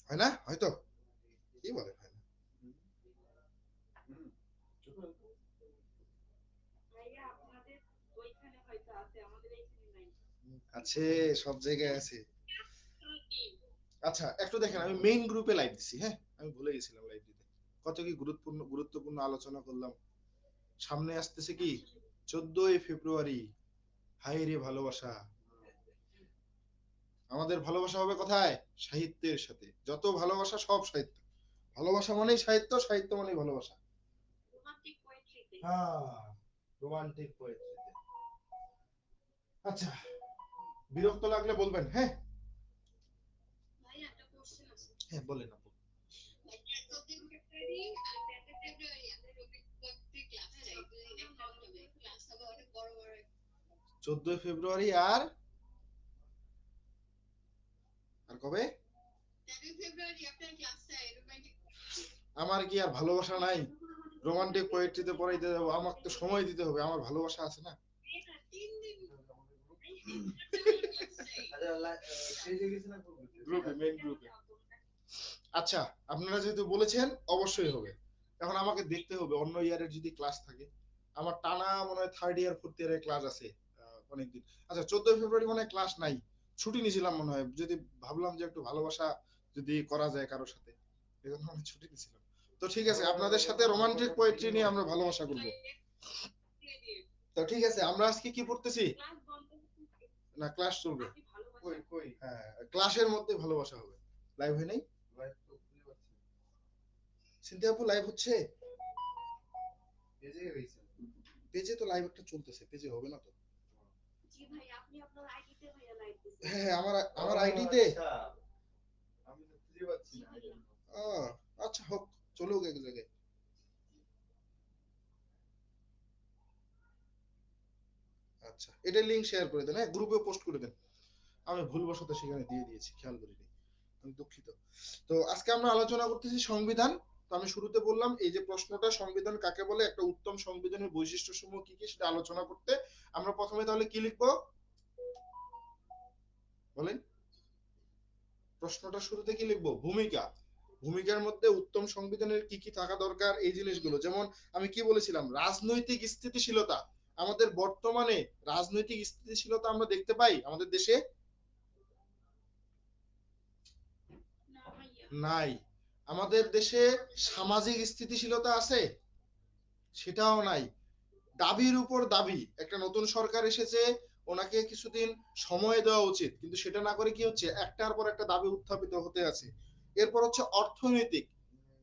হয় না? হয়তো কি বলে হয় না? আছে, সব জায়গায় আছে। আচ্ছা একটু দেখেন, আমি মেইন গ্রুপে লাইভ দিছি, হ্যাঁ আমি ভুলে গেছিলাম লাইভ দিতে। কত কি গুরুত্বপূর্ণ আলোচনা করলাম। সামনে আসতেছে কি 14ই ফেব্রুয়ারি। হাই রে ভালোবাসা। আমাদের ভালোবাসা হবে কোথায়? সাহিত্যের সাথে। যত ভালোবাসা সব সাহিত্য। ভালোবাসা মানেই সাহিত্য, সাহিত্য মানেই ভালোবাসা। হ্যাঁ, রোমান্টিক পোয়েট্রিতে। আচ্ছা, বিরক্ত লাগলে বলবেন, হ্যাঁ। হ্যাঁ বলেন আপু। 14ই ফেব্রুয়ারি আর আর কবে? আমার কি আর ভালোবাসা নাই? রোমান্টিক পোয়েট্রিতে পড়াইতে যাবো? আমাকে তো সময় দিতে হবে, আমার ভালোবাসা আছে না? গ্রুপে, মেইন গ্রুপে। আচ্ছা, আপনারা যেহেতু বলেছেন অবশ্যই হবে। এখন আমাকে দেখতে হবে অন্য ইয়ারের যদি ক্লাস থাকে। আমার টানা মনে হয় থার্ড ইয়ার ফোর্থ ইয়ারের ক্লাস আছে অনেকদিন। আচ্ছা 14ই ফেব্রুয়ারি মনে হয় ক্লাস নাই, ছুটি নিয়েছিলাম মনে হয়, যদি ভাবলাম যে একটু ভালোবাসা যদি করা যায় কারোর সাথে, এই জন্য আমি ছুটি নিয়েছিলাম। তো ঠিক আছে, আপনাদের সাথে রোমান্টিক পোয়েট্রি নিয়ে আমরা ভালোবাসা করব। তো ঠিক আছে, আমরা আজকে কি পড়তেছি? না ক্লাস চলবে। হ্যাঁ, ক্লাসের মধ্যে ভালোবাসা হবে। লাইভ হয় নাই? সিনথিয়া আপু লাইভ হচ্ছে? পেজে তো লাইভ একটা চলতেছে, পেজে হবে না তো? হ্যাঁ আমার আমার আইডিতে। আচ্ছা হোক, চলুক এক জায়গায়। আচ্ছা এটা লিংক শেয়ার করে দেন, হ্যাঁ গ্রুপে পোস্ট করে দেন। আমি ভুলবশত সেখানে দিয়ে দিয়েছি, খেয়াল করিনি, আমি দুঃখিত। তো আজকে আমরা আলোচনা করতেছি সংবিধান। তো আমি শুরুতে বললাম এই যে প্রশ্নটা, সংবিধান কাকে বলে, একটা উত্তম সংবিধানের বৈশিষ্ট্য সমূহ কি কি সেটা আলোচনা করতে আমরা প্রথমে তাহলে কি লিখবো বলেন? প্রশ্নটা শুরুতে কি লিখবো? ভূমিকা। ভূমিকার মধ্যে উত্তম সংবিধানের কি কি থাকা দরকার এই জিনিসগুলো, যেমন আমি কি বলেছিলাম, রাজনৈতিক স্থিতিশীলতা। আমাদের বর্তমানে রাজনৈতিক স্থিতিশীলতা আমরা দেখতে পাই আমাদের দেশে? নাই। আমাদের দেশে সামাজিক স্থিতিশীলতা আছে? সেটাও নাই। দাবির উপর দাবি, একটা নতুন সরকার এসেছে, ওনাকে কিছুদিন সময় দেওয়া উচিত, কিন্তু সেটা না করে কি হচ্ছে, একটার পর একটা দাবি উত্থাপিত হতে আছে। এরপর হচ্ছে অর্থনৈতিক,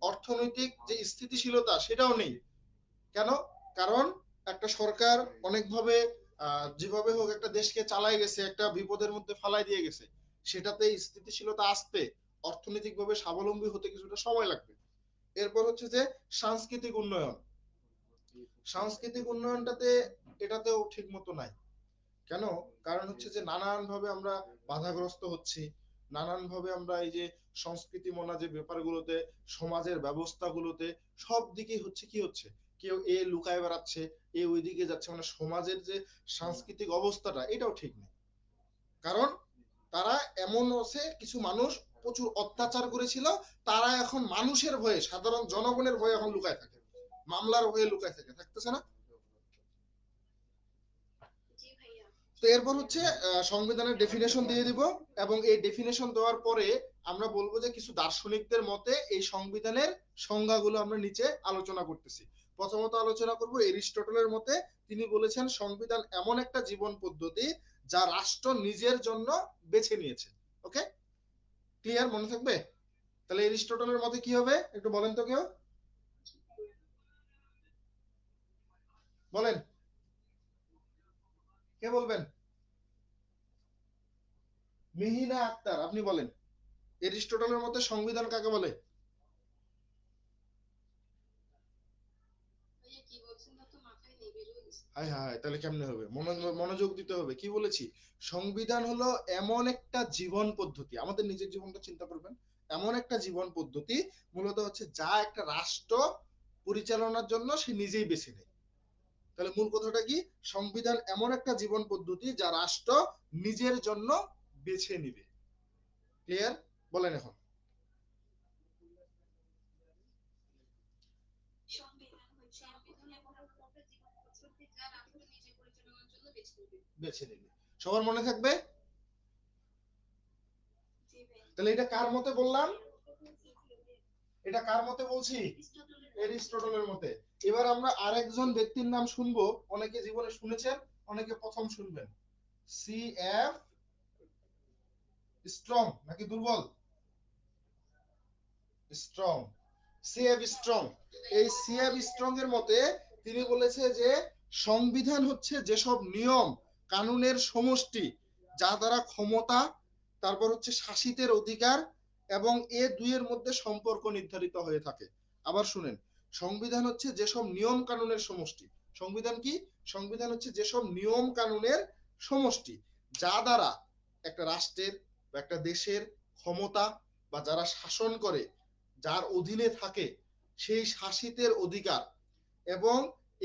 অর্থনৈতিক যে স্থিতিশীলতা সেটাও নেই। কেন? কারণ একটা সরকার অনেকভাবে যেভাবে হোক একটা দেশকে চালাই গেছে, একটা বিপদের মধ্যে ফালাই দিয়ে গেছে, সেটাতে স্থিতিশীলতা আসতে, অর্থনৈতিকভাবে স্বাবলম্বী হতে কিছুটা সময় লাগবে। এরপর হচ্ছে যে সাংস্কৃতিক উন্নয়ন। সাংস্কৃতিক উন্নয়নটাতে এটাতেও ঠিক মতো নাই। কেন? কারণ হচ্ছে যে নানান ভাবে আমরা বাধাগ্রস্ত হচ্ছি, নানান ভাবে আমরা এই যে সংস্কৃতি মনা যে ব্যাপারগুলোতে, সমাজের ব্যবস্থাগুলোতে সব দিকেই হচ্ছে কি হচ্ছে, কেউ এ লুকায় বেড়াচ্ছে, এ ওইদিকে যাচ্ছে, মানে সমাজের যে সাংস্কৃতিক অবস্থাটা এটাও ঠিক নেই। কারণ তারা এমন আছে, কিছু মানুষ প্রচুর অত্যাচার করেছিল, তারা এখন মানুষের ভয়ে, সাধারণ জনগণের ভয়ে এখন লুকায় থাকে, মামলার ভয়ে লুকায় থাকে, থাকতেছে না? তো এরপর হচ্ছে সংবিধানের ডেফিনেশন দিয়ে দিব, এবং এই ডেফিনেশন দেওয়ার পরে আমরা বলবো যে কিছু দার্শনিকদের মতে এই সংবিধানের সংজ্ঞাগুলো আমরা নিচে আলোচনা করতেছি। প্রথমত আলোচনা করব এরিস্টটলের মতে। তিনি বলেছেন সংবিধান এমন একটা জীবন পদ্ধতি যা রাষ্ট্র নিজের জন্য বেছে নিয়েছে। ওকে, ক্লিয়ার? মনে থাকবে? তাহলে এরিস্টটলের মতে কি হবে একটু বলেন তো কেউ, বলেন, কে বলবেন? মিহিনা আক্তার, আপনি বলেন এরিস্টটলের মতে সংবিধান কাকে বলে? হাই হাই, তাহলে কেমনে হবে? মনোযোগ দিতে হবে। কি বলেছি? সংবিধান হলো এমন একটা জীবন পদ্ধতি, আমাদের নিজের জীবনটা চিন্তা করবেন, এমন একটা জীবন পদ্ধতি মূলত হচ্ছে যা একটা রাষ্ট্র পরিচালনার জন্য সে নিজেই বেছে নেয়। তাহলে মূল কথাটা কি? সংবিধান এমন একটা জীবন পদ্ধতি যা রাষ্ট্র নিজের জন্য বেছে নিবে। ক্লিয়ার? বলেন এখন। বেছে নিবে, সবার মনে থাকবে। তাহলে এটা কার মতে বললাম? এটা কার মতে বলছি? এরিস্টটলের মতে। এবার আমরা আরেকজন ব্যক্তির নাম শুনবো, অনেকে জীবনে শুনেছেন, অনেকে প্রথম শুনবেন। সি এফ স্ট্রং নাকি দুর্বল? স্ট্রং। C F strong. এই সি এফ স্ট্রং এর মতে তিনি বলেছে যে সংবিধান হচ্ছে যেসব নিয়ম কানুনের সমষ্টি যা দ্বারা ক্ষমতা, তারপর হচ্ছে শাসিতের অধিকার এবং এ দুইয়ের মধ্যে সম্পর্ক নির্ধারিত হয়ে থাকে। আবার শুনেন, সংবিধান হচ্ছে যেসব নিয়ম কানুনের সমষ্টি। সংবিধান কি? সংবিধান হচ্ছে যেসব নিয়ম কানুনের সমষ্টি যা দ্বারা একটা রাষ্ট্রের বা একটা দেশের ক্ষমতা বা যারা শাসন করে, যার অধীনে থাকে, সেই শাসিতের অধিকার এবং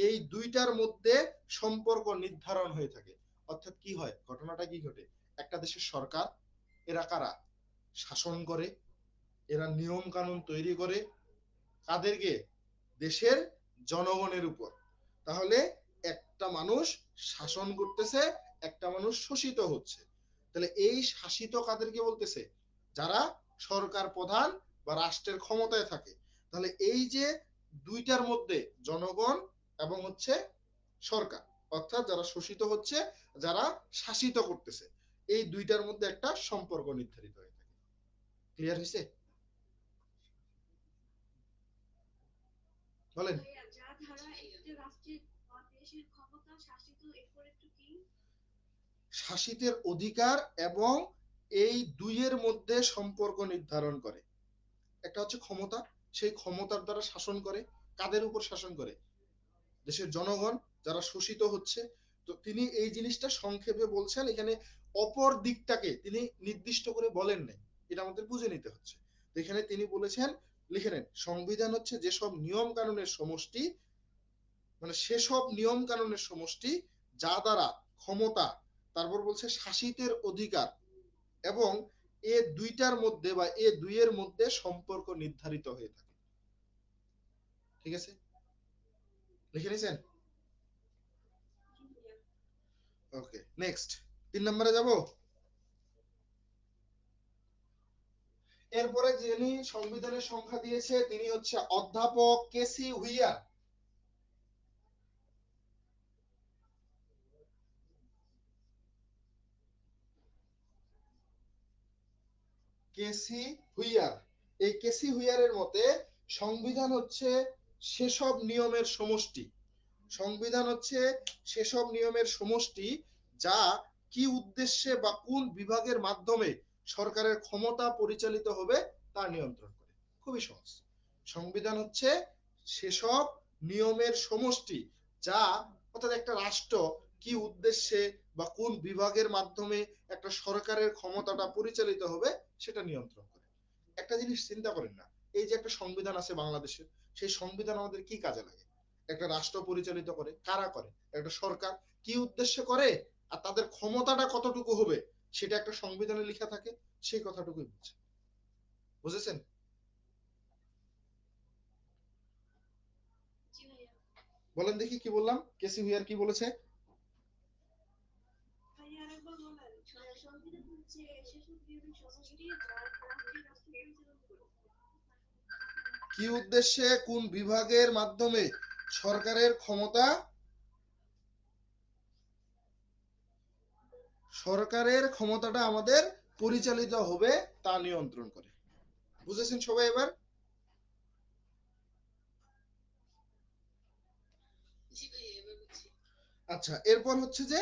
এই দুইটার মধ্যে সম্পর্ক নির্ধারণ হয়ে থাকে। অর্থাৎ কি হয়, ঘটনাটা কি ঘটে, একটা দেশের সরকার, এরা কারা? শাসন করে, এরা নিয়ম কানুন তৈরি করে কাদেরকে? দেশের জনগণের উপর। তাহলে একটা মানুষ শাসন করতেছে, একটা মানুষ শোষিত হচ্ছে। তাহলে এই শাসিত কাদেরকে বলতেছে? যারা সরকার প্রধান বা রাষ্ট্রের ক্ষমতায় থাকে। তাহলে এই যে দুইটার মধ্যে জনগণ এবং হচ্ছে সরকার, অর্থাৎ যারা শোষিত হচ্ছে, যারা শাসিত করতেছে, এই দুইটার মধ্যে একটা সম্পর্ক নির্ধারিত হয়ে থাকে। ক্লিয়ার হয়েছে? বলেন। শাসিতের অধিকার এবং এই দুইয়ের মধ্যে সম্পর্ক নির্ধারণ করে। একটা হচ্ছে ক্ষমতা, সেই ক্ষমতার দ্বারা শাসন করে। কাদের উপর শাসন করে? দেশের জনগণ যারা শোষিত হচ্ছে। তো তিনি এই জিনিসটা সংক্ষেপে বলছেন, এখানে অপর দিকটাকে তিনি নির্দিষ্ট করে বলেন নাই, এটা আমাদের বুঝে নিতে হচ্ছে। তো এখানে তিনি বলেছেন, লিখে নেন, সংবিধান হচ্ছে যেসব নিয়ম কানুনের সমষ্টি, মানে সেসব নিয়ম কানুনের সমষ্টি যা দ্বারা ক্ষমতা, তারপর বলছে শাসিতের অধিকার এবং এ দুইটার মধ্যে বা এ দুইয়ের মধ্যে সম্পর্ক নির্ধারিত হয়ে থাকে। ঠিক আছে, লিখে নিয়েছেন? ওকে, নেক্সট 3 নম্বরে যাব। এরপরে যিনি সংবিধানের সংখ্যা দিয়েছে তিনি হচ্ছে অধ্যাপক কেসি হুইয়ার। KC where. এই কেসি হুইয়ারের মতে সংবিধান হচ্ছে সেসব নিয়মের সমষ্টি। সংবিধান হচ্ছে সেসব নিয়মের সমষ্টি যা কি উদ্দেশ্যে বা কোন বিভাগের মাধ্যমে সরকারের ক্ষমতা পরিচালিত হবে তা নিয়ন্ত্রণ করে। খুবই সহজ। সংবিধান হচ্ছে সেসব নিয়মের সমষ্টি যা, অর্থাৎ একটা রাষ্ট্র কি উদ্দেশ্যে বা কোন বিভাগের মাধ্যমে একটা সরকারের ক্ষমতাটা পরিচালিত হবে সেটা নিয়ন্ত্রণ করে। একটা জিনিস চিন্তা করেন না, এই যে একটা সংবিধান আছে বাংলাদেশের, সেই সংবিধান আমাদের কি কাজে লাগে? একটা রাষ্ট্র পরিচালিত করে, কারা করে? একটা সরকার। কি উদ্দেশ্যে করে আর তাদের ক্ষমতাটা কতটুকু হবে সেটা একটা সংবিধানে লেখা থাকে, সেই কথাটুকুই বলছে। বুঝেছেন? বলেন দেখি কি বললাম, কেসি হুইয়ার কি বলেছে? কি উদ্দেশ্যে কোন বিভাগের মাধ্যমে সরকারের ক্ষমতা, সরকারের ক্ষমতাটা আমাদের পরিচালিত হবে তা নিয়ন্ত্রণ করে। বুঝেছেন সবাই এবার? আচ্ছা, এরপর হচ্ছে যে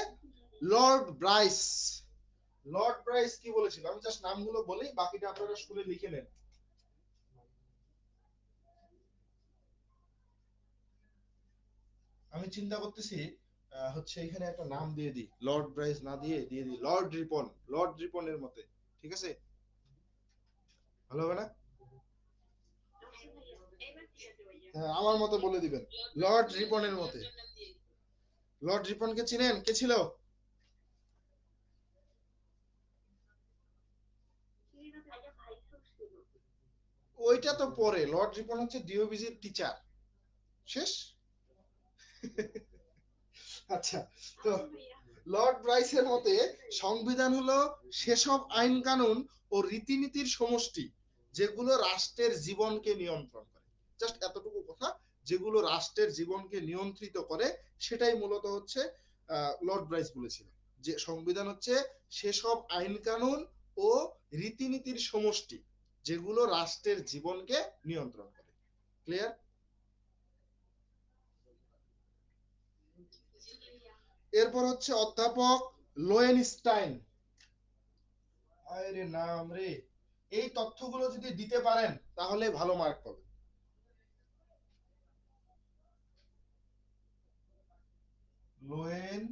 লর্ড ব্রাইস। লর্ড ব্রাইস কি বলেছিল, আমি জাস্ট নামগুলো বলি, বাকিটা আপনারা শুনে লিখে নেন। আমি চিন্তা করতেছি হচ্ছে এখানে একটা নাম দিয়ে দিই, লর্ড ব্রাইস না দিয়ে দিয়ে দিই লর্ড রিপন। লর্ড রিপনের মতে, ঠিক আছে? ভালো হবে না? হ্যাঁ, আমার মতে বলে দিবেন, লর্ড রিপনের মতে। লর্ড রিপনকে চিনেন? কে ছিল? ওইটা তো পরে, লর্ড রিপন হচ্ছে ডিওবিজির টিচার। শেষ। আচ্ছা, তো লর্ড ব্রাইসের মতে সংবিধান হলো সেসব আইন কানুন ও রীতিনীতির সমষ্টি যেগুলো রাষ্ট্রের জীবনকে নিয়ন্ত্রণ করে। জাস্ট এতটুকু কথা, যেগুলো রাষ্ট্রের জীবনকে নিয়ন্ত্রিত করে, সেটাই মূলত হচ্ছে লর্ড ব্রাইস বলেছিল যে সংবিধান হচ্ছে সেসব আইন কানুন ও রীতিনীতির সমষ্টি যেগুলো রাষ্ট্রের জীবনকে নিয়ন্ত্রণ করে। ক্লিয়ার? এরপর হচ্ছে অধ্যাপক লোয়েনস্টাইন। আরে নাম রে, এই তথ্যগুলো যদি দিতে পারেন তাহলে ভালো মার্ক পাবেন। লোয়েনস্টাইন,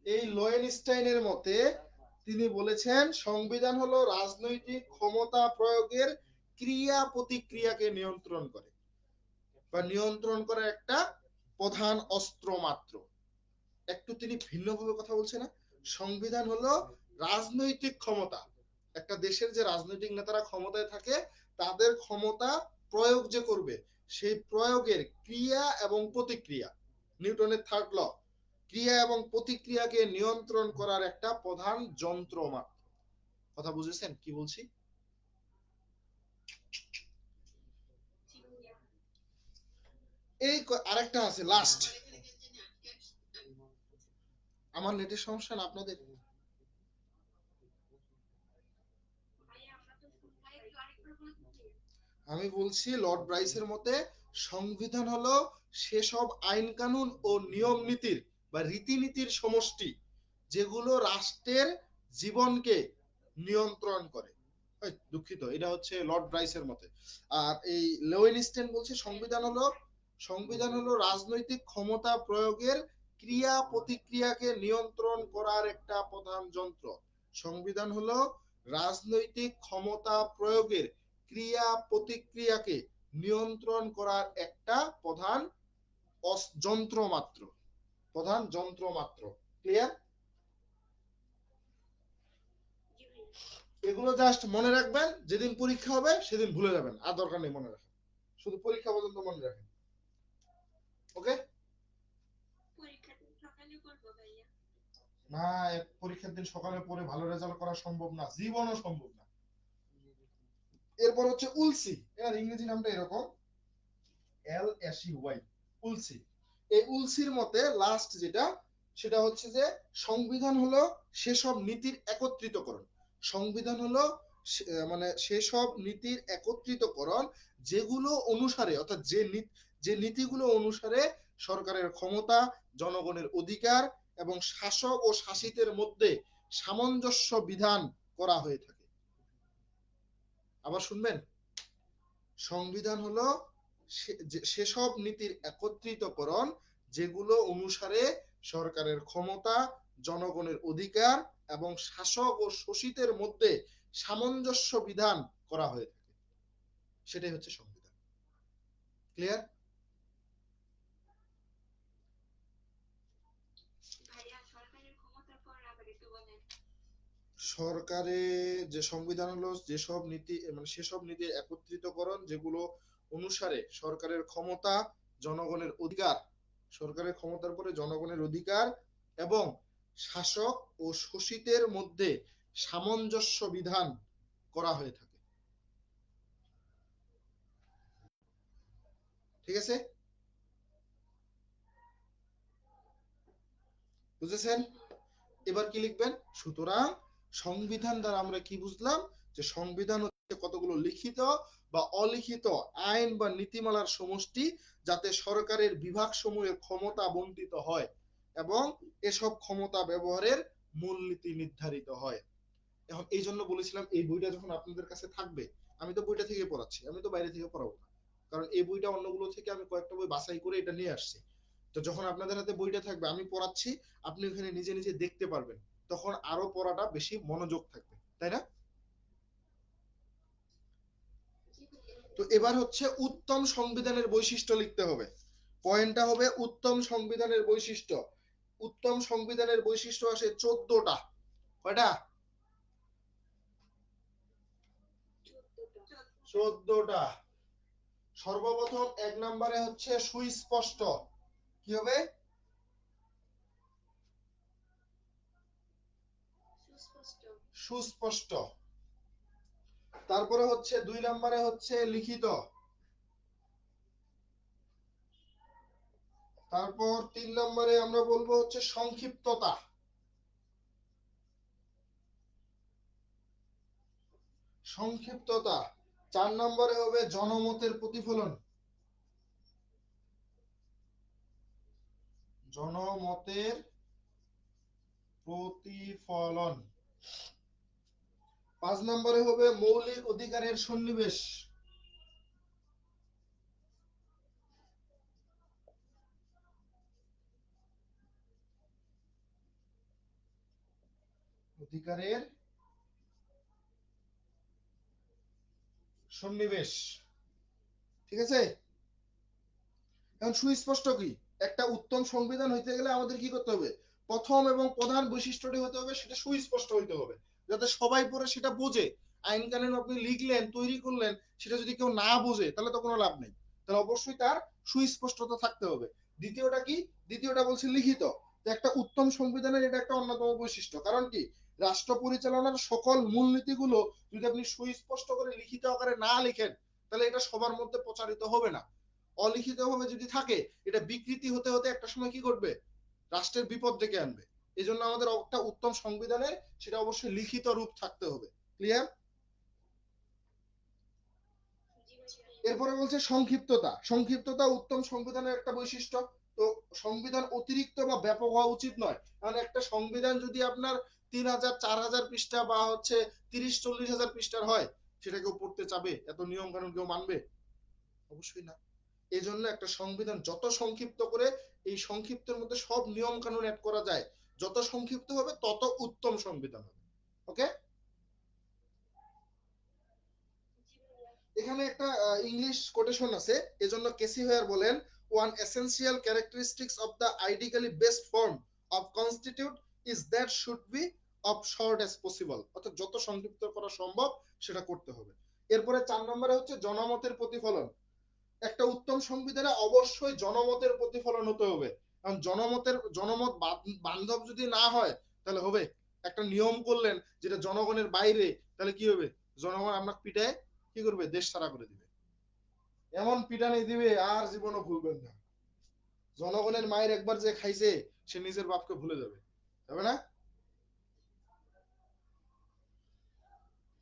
এই লোয়েনস্টাইনের মতে তিনি বলেছেন সংবিধান হলো রাজনৈতিক ক্ষমতা প্রয়োগের ক্রিয়া প্রতিক্রিয়াকে নিয়ন্ত্রণ করে বা নিয়ন্ত্রণ করার একটা প্রধান অস্ত্র মাত্র। একটু তিনি ভিন্নভাবে কথা বলছে না? সংবিধান হলো রাজনৈতিক ক্ষমতা, একটা দেশের যে রাজনৈতিক নেতারা ক্ষমতায় থাকে তাদের ক্ষমতা প্রয়োগ যে করবে সেই প্রয়োগের ক্রিয়া এবং প্রতিক্রিয়া, নিউটনের থার্ড ল, ক্রিয়া এবং প্রতিক্রিয়াকে নিয়ন্ত্রণ করার একটা প্রধান যন্ত্র মাত্র। কথা বুঝেছেন কি বলছি? এই আরেকটা আছে লাস্ট। আমার নেটের সমস্যা না আপনাদের? আমি বলছি লর্ড ব্রাইসের মতে সংবিধান হলো সেসব আইন কানুন ও নিয়ম নীতির বা রীতিনীতির সমষ্টি যেগুলো রাষ্ট্রের জীবনকে নিয়ন্ত্রণ করে। দুঃখিত, এটা হচ্ছে লর্ড ব্রাইসের মতে। আর এই লোয়েনস্টাইন বলছে সংবিধান হলো রাজনৈতিক ক্ষমতা প্রয়োগের ক্রিয়া প্রতিক্রিয়াকে নিয়ন্ত্রণ করার একটা প্রধান যন্ত্র। সংবিধান হলো রাজনৈতিক ক্ষমতা প্রয়োগের ক্রিয়া প্রতিক্রিয়াকে নিয়ন্ত্রণ করার একটা প্রধান যন্ত্র মাত্র, প্রধান যন্ত্র মাত্র। ক্লিয়ার? এগুলো জাস্ট মনে রাখবেন, যেদিন পরীক্ষা হবে সেদিন ভুলে যাবেন, আর দরকার নেই মনে রাখা, শুধু পরীক্ষা পর্যন্ত মনে রাখেন। ওকে? না, পরীক্ষার দিন সকালে পড়ে ভালো রেজাল্ট করা সম্ভব না, জীবনও সম্ভব না। এরপর হচ্ছে উলসি, এর ইংরেজি নামটা এরকম, LSEY, উলসি। এই উলসির মতে লাস্ট যেটা, সেটা হচ্ছে যে সংবিধান হলো সেসব নীতির একত্রিতকরণ। সংবিধান হলো মানে সেসব নীতির একত্রিতকরণ যেগুলো অনুসারে, অর্থাৎ যে নীতিগুলো অনুসারে সরকারের ক্ষমতা, জনগণের অধিকার এবং শাসক ও শাসিতের মধ্যে সামঞ্জস্য বিধান করা হয়ে থাকে। আবার শুনবেন, সংবিধান হলো সেসব নীতির একত্রিতকরণ যেগুলো অনুসারে সরকারের ক্ষমতা, জনগণের অধিকার এবং শাসক ও শোষিতের মধ্যে সামঞ্জস্য বিধান করা হয়ে থাকে, সেটাই হচ্ছে সংবিধান। ক্লিয়ার? সরকারের যে সংবিধান হলো যেসব নীতি, মানে সেসব নীতির একত্রিতকরণ যেগুলো অনুসারে সরকারের ক্ষমতা, জনগণের অধিকার, সরকারের ক্ষমতার পরে জনগণের অধিকার এবং শাসক ও শোষিতের মধ্যে সামঞ্জস্য বিধান করা হয়ে থাকে। ঠিক আছে? বুঝেছেন? এবার কি লিখবেন? সুতরাং সংবিধান দ্বারা আমরা কি বুঝলাম? যে সংবিধান হচ্ছে কতগুলো লিখিত বা অলিখিত আইন বা নীতিমালার সমষ্টি যাতে সরকারের বিভাগ সমূহের ক্ষমতা বন্টিত হয় এবং এসব ক্ষমতা ব্যবহারের মূলনীতি নির্ধারিত হয়। এখন এই জন্য বলেছিলাম এই বইটা যখন আপনাদের কাছে থাকবে, আমি তো বইটা থেকে পড়াচ্ছি, আমি তো বাইরে থেকে পড়াবো না, কারণ এই বইটা অন্যগুলো থেকে আমি কয়েকটা বই বাছাই করে এটা নিয়ে আসছি। তো যখন আপনাদের হাতে বইটা থাকবে, আমি পড়াচ্ছি, আপনি ওখানে নিজে নিজে দেখতে পারবেন, তখন আরো পড়াটা বেশি মনোযোগ থাকবে, তাই না? তো এবার হচ্ছে উত্তম সংবিধানের বৈশিষ্ট্য লিখতে হবে। পয়েন্টটা হবে উত্তম সংবিধানের বৈশিষ্ট্য। উত্তম সংবিধানের বৈশিষ্ট্য আসে 14টা। কয়টা? 14টা। সর্বপ্রথম 1 নম্বরে হচ্ছে সুস্পষ্ট। কি হবে? সুস্পষ্ট। তারপরে হচ্ছে 2 নম্বরে হচ্ছে লিখিত। তারপর 3 নম্বরে আমরা বলবো হচ্ছে সংক্ষিপ্ততা। সংক্ষিপ্ততা। 4 নম্বরে হবে জনমতের প্রতিফলন। জনমতের প্রতিফলন। 5 নম্বরে হবে মৌলিক অধিকারের সন্নিবেশ। অধিকারের সন্নিবেশ। ঠিক আছে? এখন সুস্পষ্ট কি? একটা উত্তম সংবিধান হইতে গেলে আমাদের কি করতে হবে? প্রথম এবং প্রধান বৈশিষ্ট্যটি হতে হবে সেটা সুস্পষ্ট হইতে হবে, যাতে সবাই পড়ে সেটা বোঝে। আইন কানুন আপনি লিখলেন, তৈরি করলেন, সেটা যদি কেউ না বোঝে তাহলে তো কোনো লাভ নেই। তাহলে অবশ্যই তার সুস্পষ্টতা থাকতে হবে। দ্বিতীয়টা কি? দ্বিতীয়টা বলছি লিখিত। একটা উত্তম সংবিধানের এটা একটা অন্যতম বৈশিষ্ট্য। কারণ কি? রাষ্ট্র পরিচালনার সকল মূলনীতিগুলো যদি আপনি সুস্পষ্ট করে লিখিত আকারে না লিখেন, তাহলে এটা সবার মধ্যে প্রচারিত হবে না। অলিখিত ভাবে যদি থাকে, এটা বিকৃতি হতে হতে একটা সময় কি করবে? রাষ্ট্রের বিপদ ডেকে আনবে। এই জন্য আমাদের একটা উত্তম সংবিধানের সেটা অবশ্যই লিখিত রূপ থাকতে হবে। ক্লিয়ার? এরপরে বলছে সংক্ষিপ্ততা। সংক্ষিপ্ততা উত্তম সংবিধানের একটা বৈশিষ্ট্য। তো সংবিধান অতিরিক্ত বা ব্যাপক হওয়া উচিত নয়। কারণ একটা সংবিধান যদি আপনার 3000 4000 পৃষ্ঠা বা হচ্ছে 30-40 হাজার পৃষ্ঠার হয়, সেটা কেউ পড়তে চাবে? এত নিয়ম কানুন কেউ মানবে? অবশ্যই না। এই জন্য একটা সংবিধান যত সংক্ষিপ্ত করে, এই সংক্ষিপ্তের মধ্যে সব নিয়ম কানুন অ্যাড করা যায়, যত সংক্ষিপ্ত হবে তত উত্তম সংবিধান হবে। ওকে? এখানে একটা ইংলিশ কোটেশন আছে, এজন্য কেসি হোয়ার বলেন, one essential characteristics of the ideally best form of constitute is that should be of short as possible. অর্থাৎ যত সংক্ষিপ্ত করা সম্ভব সেটা করতে হবে। এরপরে 4 নম্বরে হচ্ছে জনমতের প্রতিফলন। একটা উত্তম সংবিধানে অবশ্যই জনমতের প্রতিফলন হতে হবে। কারণ জনমত বান্ধব যদি না হয় তাহলে হবে? একটা নিয়ম করলেন যেটা জনগণের বাইরে, তাহলে কি হবে? জনগণ আপনাকে পিটায় কি করবে? দেশ ছাড়া করে দিবে। এমন পিটানি দিবে আর জীবনও ভুলবেন না। জনগণের মায়ের একবার যে খাইছে, সে নিজের বাপকে ভুলে যাবে। যাবে না?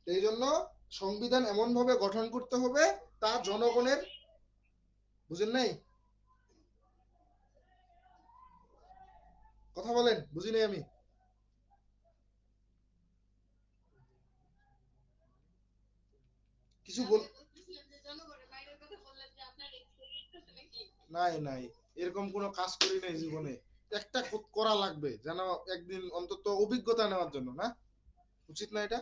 এই জন্য সংবিধান এমন ভাবে গঠন করতে হবে তা জনগণের, বুঝেন নাই? কথা বলেন, বুঝি নাই আমি। কিছু বল। নাই নাই, এরকম কোনো কাজ করি নাই জীবনে। একটা করা লাগবে যেন, একদিন অন্তত অভিজ্ঞতা নেওয়ার জন্য, না? উচিত না এটা?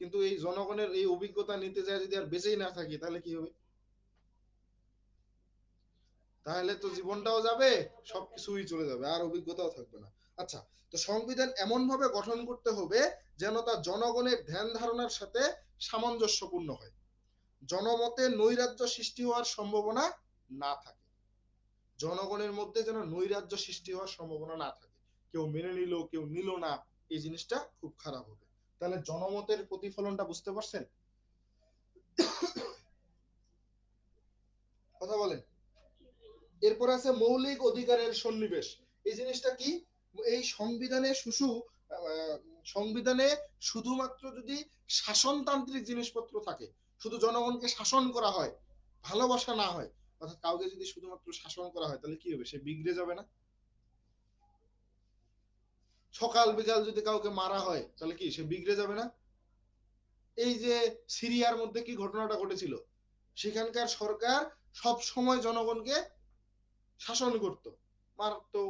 কিন্তু এই জনগণের এই অভিজ্ঞতা নিতে যায় যদি আর বেঁচেই না থাকি, তাহলে কি হবে? তাহলে তো জীবনটাও যাবে, সবকিছুই চলে যাবে, আর অভিজ্ঞতাও থাকবে না। আচ্ছা, তো সংবিধান এমন ভাবে গঠন করতে হবে যেন তা জনগণের ধ্যান ধারণার সাথে সামঞ্জস্যপূর্ণ হয়, জনমতে নৈরাজ্য সৃষ্টি হওয়ার সম্ভাবনা না থাকে। জনগণের মধ্যে যেন নৈরাজ্য সৃষ্টি হওয়ার সম্ভাবনা না থাকে, কেউ মেনে নিল কেউ নিল না, এই জিনিসটা খুব খারাপ হবে। তাহলে জনমতের প্রতিফলনটা বুঝতে পারছেন? কথা বলেন। এরপর আছে মৌলিক অধিকারের সন্নিবেশ। এই জিনিসটা কি? এই সংবিধানে সংবিধানে শুধুমাত্র যদি শাসনতান্ত্রিক জিনিসপত্র থাকে, শুধু জনগণকে শাসন করা হয়, ভালোবাসা না হয়, অর্থাৎ কাউকে যদি শুধুমাত্র শাসন করা হয়, তাহলে কি হবে? সে বিগড়ে যাবে না? সকাল বিকাল যদি কাউকে মারা হয়, তাহলে কি সে বিগড়ে যাবে না? এই যে সিরিয়ার মধ্যে কি ঘটনাটা ঘটেছিল, সেখানকার সরকার সব সময় জনগণকে শাসন করত, মারতো,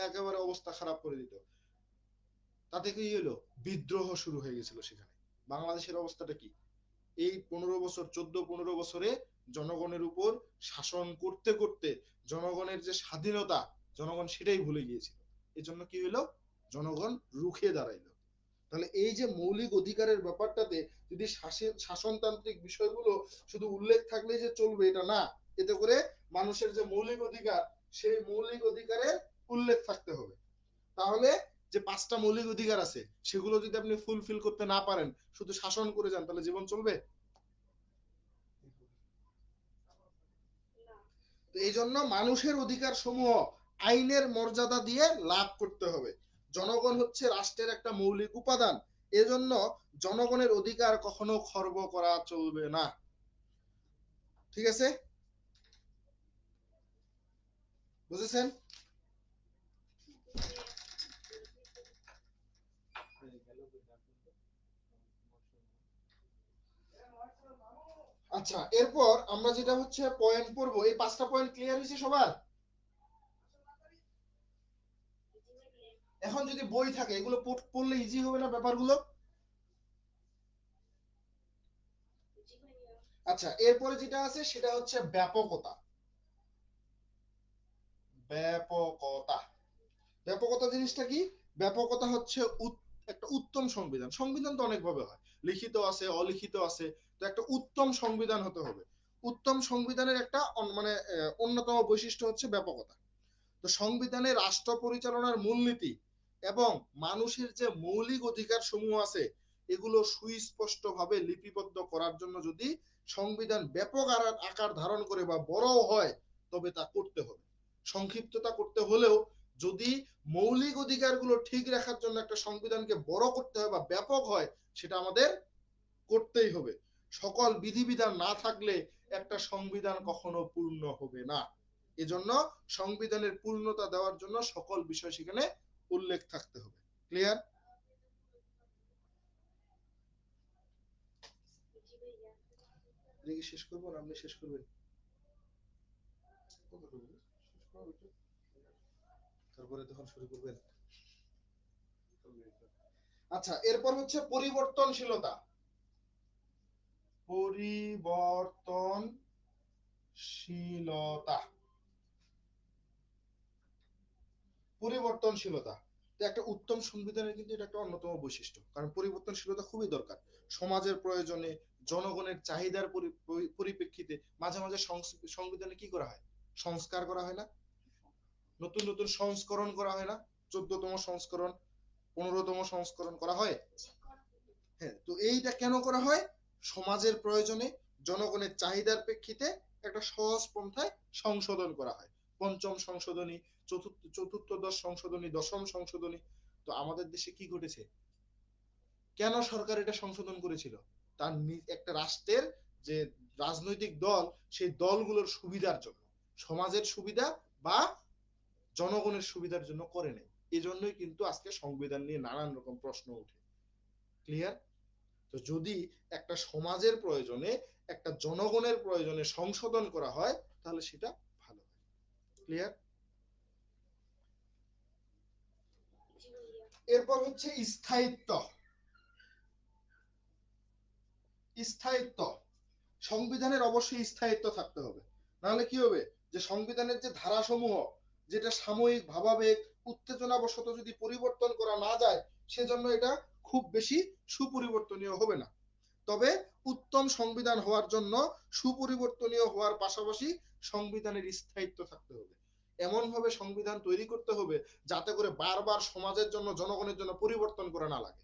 একেবারে অবস্থা খারাপ করে দিত। তাতে কি হলো? বিদ্রোহ শুরু হয়ে গেছিল সেখানে। বাংলাদেশের অবস্থাটা কি? এই 15 বছর, 14-15 বছরে জনগণের উপর শাসন করতে করতে জনগণের যে স্বাধীনতা, জনগণ সেটাই ভুলে গিয়েছিল। এই জন্য কি হলো? জনগণ রুখে দাঁড়াইলো। তাহলে এই যে মৌলিক অধিকারের ব্যাপারটাতে যদি শাসনতান্ত্রিক বিষয়গুলো শুধু উল্লেখ থাকলে যে চলবে এটা না, এতে করে মানুষের যে মৌলিক অধিকার সেই মৌলিক অধিকারের উল্লেখ থাকতে হবে। তাহলে যে 5টা মৌলিক অধিকার আছে সেগুলো যদি আপনি ফুলফিল করতে না পারেন, শুধু শাসন করে যান, তাহলে জীবন চলবে? তো এই জন্য মানুষের অধিকার সমূহ আইনের মর্যাদা দিয়ে লাভ করতে হবে। জনগণ হচ্ছে রাষ্ট্রের একটা মৌলিক উপাদান, এজন্য জনগণের অধিকার কখনো খর্ব করা চলবে না। ঠিক আছে, বুঝেছেন? আচ্ছা, এরপর আমরা যেটা হচ্ছে পয়েন্ট পড়বো, এই 5টা পয়েন্ট ক্লিয়ার হয়েছে সবার? এখন যদি বই থাকে এগুলো পড়লে ইজি হবে না ব্যাপারগুলো? আচ্ছা, এরপরে যেটা আছে সেটা হচ্ছে ব্যাপকতা। ব্যাপকতা, ব্যাপকতা জিনিসটা কি? ব্যাপকতা হচ্ছে একটা উত্তম সংবিধান। সংবিধান তো অনেক ভাবে হয়, লিখিত আছে, অলিখিত আছে। তো একটা উত্তম সংবিধান হতে হবে। উত্তম সংবিধানের একটা মানে অন্যতম বৈশিষ্ট্য হচ্ছে ব্যাপকতা। তো সংবিধানে রাষ্ট্র পরিচালনার মূলনীতি এবং মানুষের যে মৌলিক অধিকার সমূহ আছে এগুলো সুস্পষ্টভাবে লিপিবদ্ধ করার জন্য যদি সংবিধান ব্যাপক আকার ধারণ করে বা বড় হয়, তবে তা করতে হবে। সংক্ষিপ্ততা করতে হলেও যদি মৌলিক অধিকারগুলো ঠিক রাখার জন্য একটা সংবিধানকে বড় করতে হয় বা ব্যাপক হয়, সেটা আমাদের করতেই হবে। সকল বিধিবিধান না থাকলে একটা সংবিধান কখনো পূর্ণ হবে না। এজন্য সংবিধানের পূর্ণতা দেওয়ার জন্য সকল বিষয় সেখানে উল্লেখ থাকতে হবে। ক্লিয়ার? শেষ করবো না আপনি শেষ করবেন? তারপরে তখন শুরু করবেন। আচ্ছা, এরপর হচ্ছে পরিবর্তনশীলতা। পরিবর্তনশীলতা, পরিবর্তনশীলতা তো একটা উত্তম সংবিধানের কিন্তু এটা একটা অন্যতম বৈশিষ্ট্য, কারণ পরিবর্তনশীলতা খুবই দরকার। সমাজের প্রয়োজনে, জনগণের চাহিদার পরিপ্রেক্ষিতে মাঝে মাঝে সংবিধানে কি করা হয়? সংস্কার করা হয় না? নতুন নতুন সংস্করণ করা হয় না? 14তম সংস্করণ, 15তম সংস্করণ করা হয়। হ্যাঁ, তো এইটা কেন করা হয়? সমাজের প্রয়োজনে, জনগণের চাহিদার প্রেক্ষিতে একটা সহজ পন্থায় সংশোধন করা হয়। পঞ্চম সংশোধনী, চতুর্থদশ সংশোধনী, দশম সংশোধনী। তো আমাদের দেশে কি ঘটেছে? কেন সরকার এটা সংশোধন করেছিল? তার একটা রাষ্ট্রের যে রাজনৈতিক দল, সেই দলগুলোর সুবিধার জন্য, সমাজের সুবিধা বা জনগণের সুবিধার জন্য করে নেয়। এজন্যই কিন্তু আজকে সংবিধান নিয়ে নানান রকম প্রশ্ন ওঠে। ক্লিয়ার? তো যদি একটা সমাজের প্রয়োজনে, একটা জনগণের প্রয়োজনে সংশোধন করা হয়, তাহলে সেটা ভালো হয়। ক্লিয়ার? এরপর হচ্ছে স্থায়িত্ব। স্থায়িত্ব, সংবিধানের অবশ্যই স্থায়িত্ব থাকতে হবে। নাহলে কি হবে? যে সংবিধানের যে ধারাসমূহ, যেটা সাময়িক ভাবাবেগ উত্তেজনাবশত যদি পরিবর্তন করা না যায়, সেজন্য এটা খুব বেশি সুপরিবর্তনীয় হবে না। তবে উত্তম সংবিধান হওয়ার জন্য সুপরিবর্তনীয় হওয়ার পাশাপাশি সংবিধানের স্থায়িত্ব থাকতে হবে। এমন ভাবে সংবিধান তৈরি করতে হবে যাতে করে বারবার সমাজের জন্য, জনগণের জন্য পরিবর্তন করা না লাগে।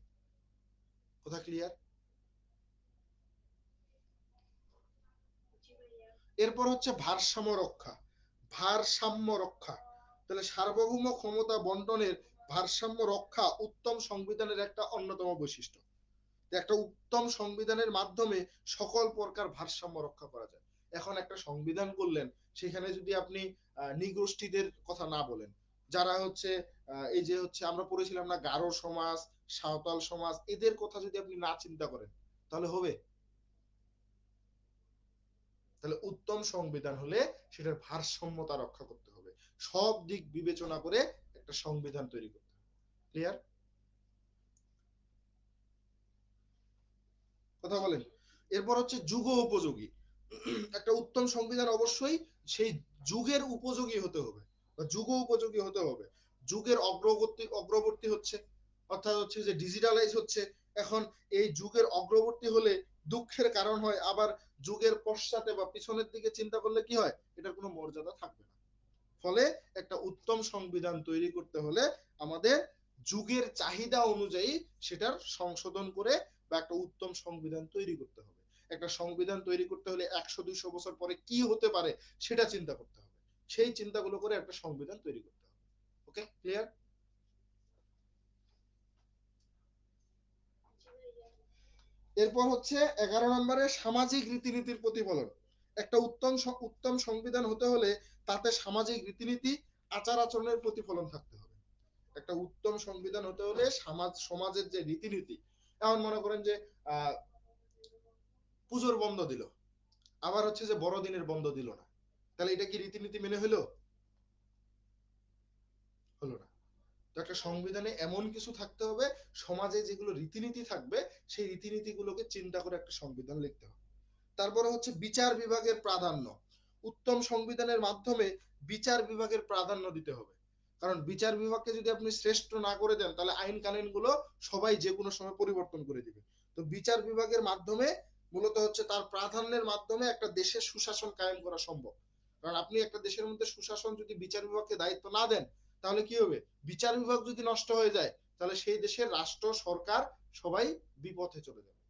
কথা ক্লিয়ার? এরপর হচ্ছে ভারসাম্য রক্ষা। ভারসাম্য রক্ষা, তাহলে সার্বভৌম ক্ষমতা বন্টনের ভারসাম্য রক্ষা উত্তম সংবিধানের একটা অন্যতম বৈশিষ্ট্য। একটা উত্তম সংবিধানের মাধ্যমে সকল প্রকার ভারসাম্য রক্ষা করা যায়। এখন একটা সংবিধান করলেন, সেখানে যদি আপনি নিগোষ্ঠীদের কথা না বলেন, যারা হচ্ছে এই যে হচ্ছে আমরা পড়েছিলাম না, গারো সমাজ, সাঁওতাল সমাজ, এদের কথা যদি আপনি না চিন্তা করেন, তাহলে হবে? তাহলে উত্তম সংবিধান হলে সেটার ভারসাম্যতা রক্ষা করতে হবে, সব দিক বিবেচনা করে একটা সংবিধান তৈরি করতে হবে। ক্লিয়ার? কথা বলেন। এরপর হচ্ছে যুগ উপযোগী। একটা উত্তম সংবিধান অবশ্যই সেই যুগের উপযোগী হতে হবে বা যুগ উপযোগী হতে হবে। যুগের অগ্রবর্তী হচ্ছে অর্থাৎ হচ্ছে যে ডিজিটালাইজ হচ্ছে। এখন এই যুগের অগ্রবর্তী হলে দুঃখের কারণ হয়, আবার যুগের পশ্চাতে বা পিছনের দিকে চিন্তা করলে কি হয়, এটার কোনো মর্যাদা থাকবে না। ফলে একটা উত্তম সংবিধান তৈরি করতে হলে আমাদের যুগের চাহিদা অনুযায়ী সেটার সংশোধন করে বা একটা উত্তম সংবিধান তৈরি করতে হবে। একটা সংবিধান তৈরি করতে হলে 100-200 বছর পরে কি হতে পারে সেটা চিন্তা করতে হবে, সেই চিন্তাগুলো করে একটা সংবিধান তৈরি করতে হবে। ওকে, ক্লিয়ার? এরপর হচ্ছে 11 নম্বরে সামাজিক রীতিনীতির প্রতিফলন। একটা উত্তম সংবিধান হতে হলে তাতে সামাজিক রীতিনীতি, আচার আচরণের প্রতিফলন থাকতে হবে। একটা উত্তম সংবিধান হতে হলে সমাজের যে রীতিনীতি, এমন মনে করেন যে পুজোর বন্ধ দিল, আবার হচ্ছে যে বড়দিনের বন্ধ দিল না, তাহলে এটা কি রীতিনীতি মেনে হলো? হলো না। তো একটা সংবিধানে এমন কিছু থাকতে হবে, সমাজে যেগুলো রীতিনীতি থাকবে সেই রীতিনীতিগুলোকে চিন্তা করে একটা সংবিধান লিখতে হবে। তারপরে হচ্ছে বিচার বিভাগের প্রাধান্য। উত্তম সংবিধানের মাধ্যমে বিচার বিভাগের প্রাধান্য দিতে হবে। কারণ বিচার বিভাগকে যদি আপনি শ্রেষ্ঠ না করে দেন, তাহলে আইন কানুন গুলো সবাই যে কোনো সময় পরিবর্তন করে দিবে। তো বিচার বিভাগের মাধ্যমে মূলত হচ্ছে তার প্রাধান্যের মাধ্যমে একটা দেশের সুশাসন কায়েম করা সম্ভব। কারণ আপনি একটা দেশের মধ্যে সুশাসন যদি বিচার বিভাগকে দায়িত্ব না দেন, তাহলে কি হবে, বিচার বিভাগ যদি নষ্ট হয়ে যায়, তাহলে সেই দেশের রাষ্ট্র সরকার সবাই বিপথে চলে যাবে।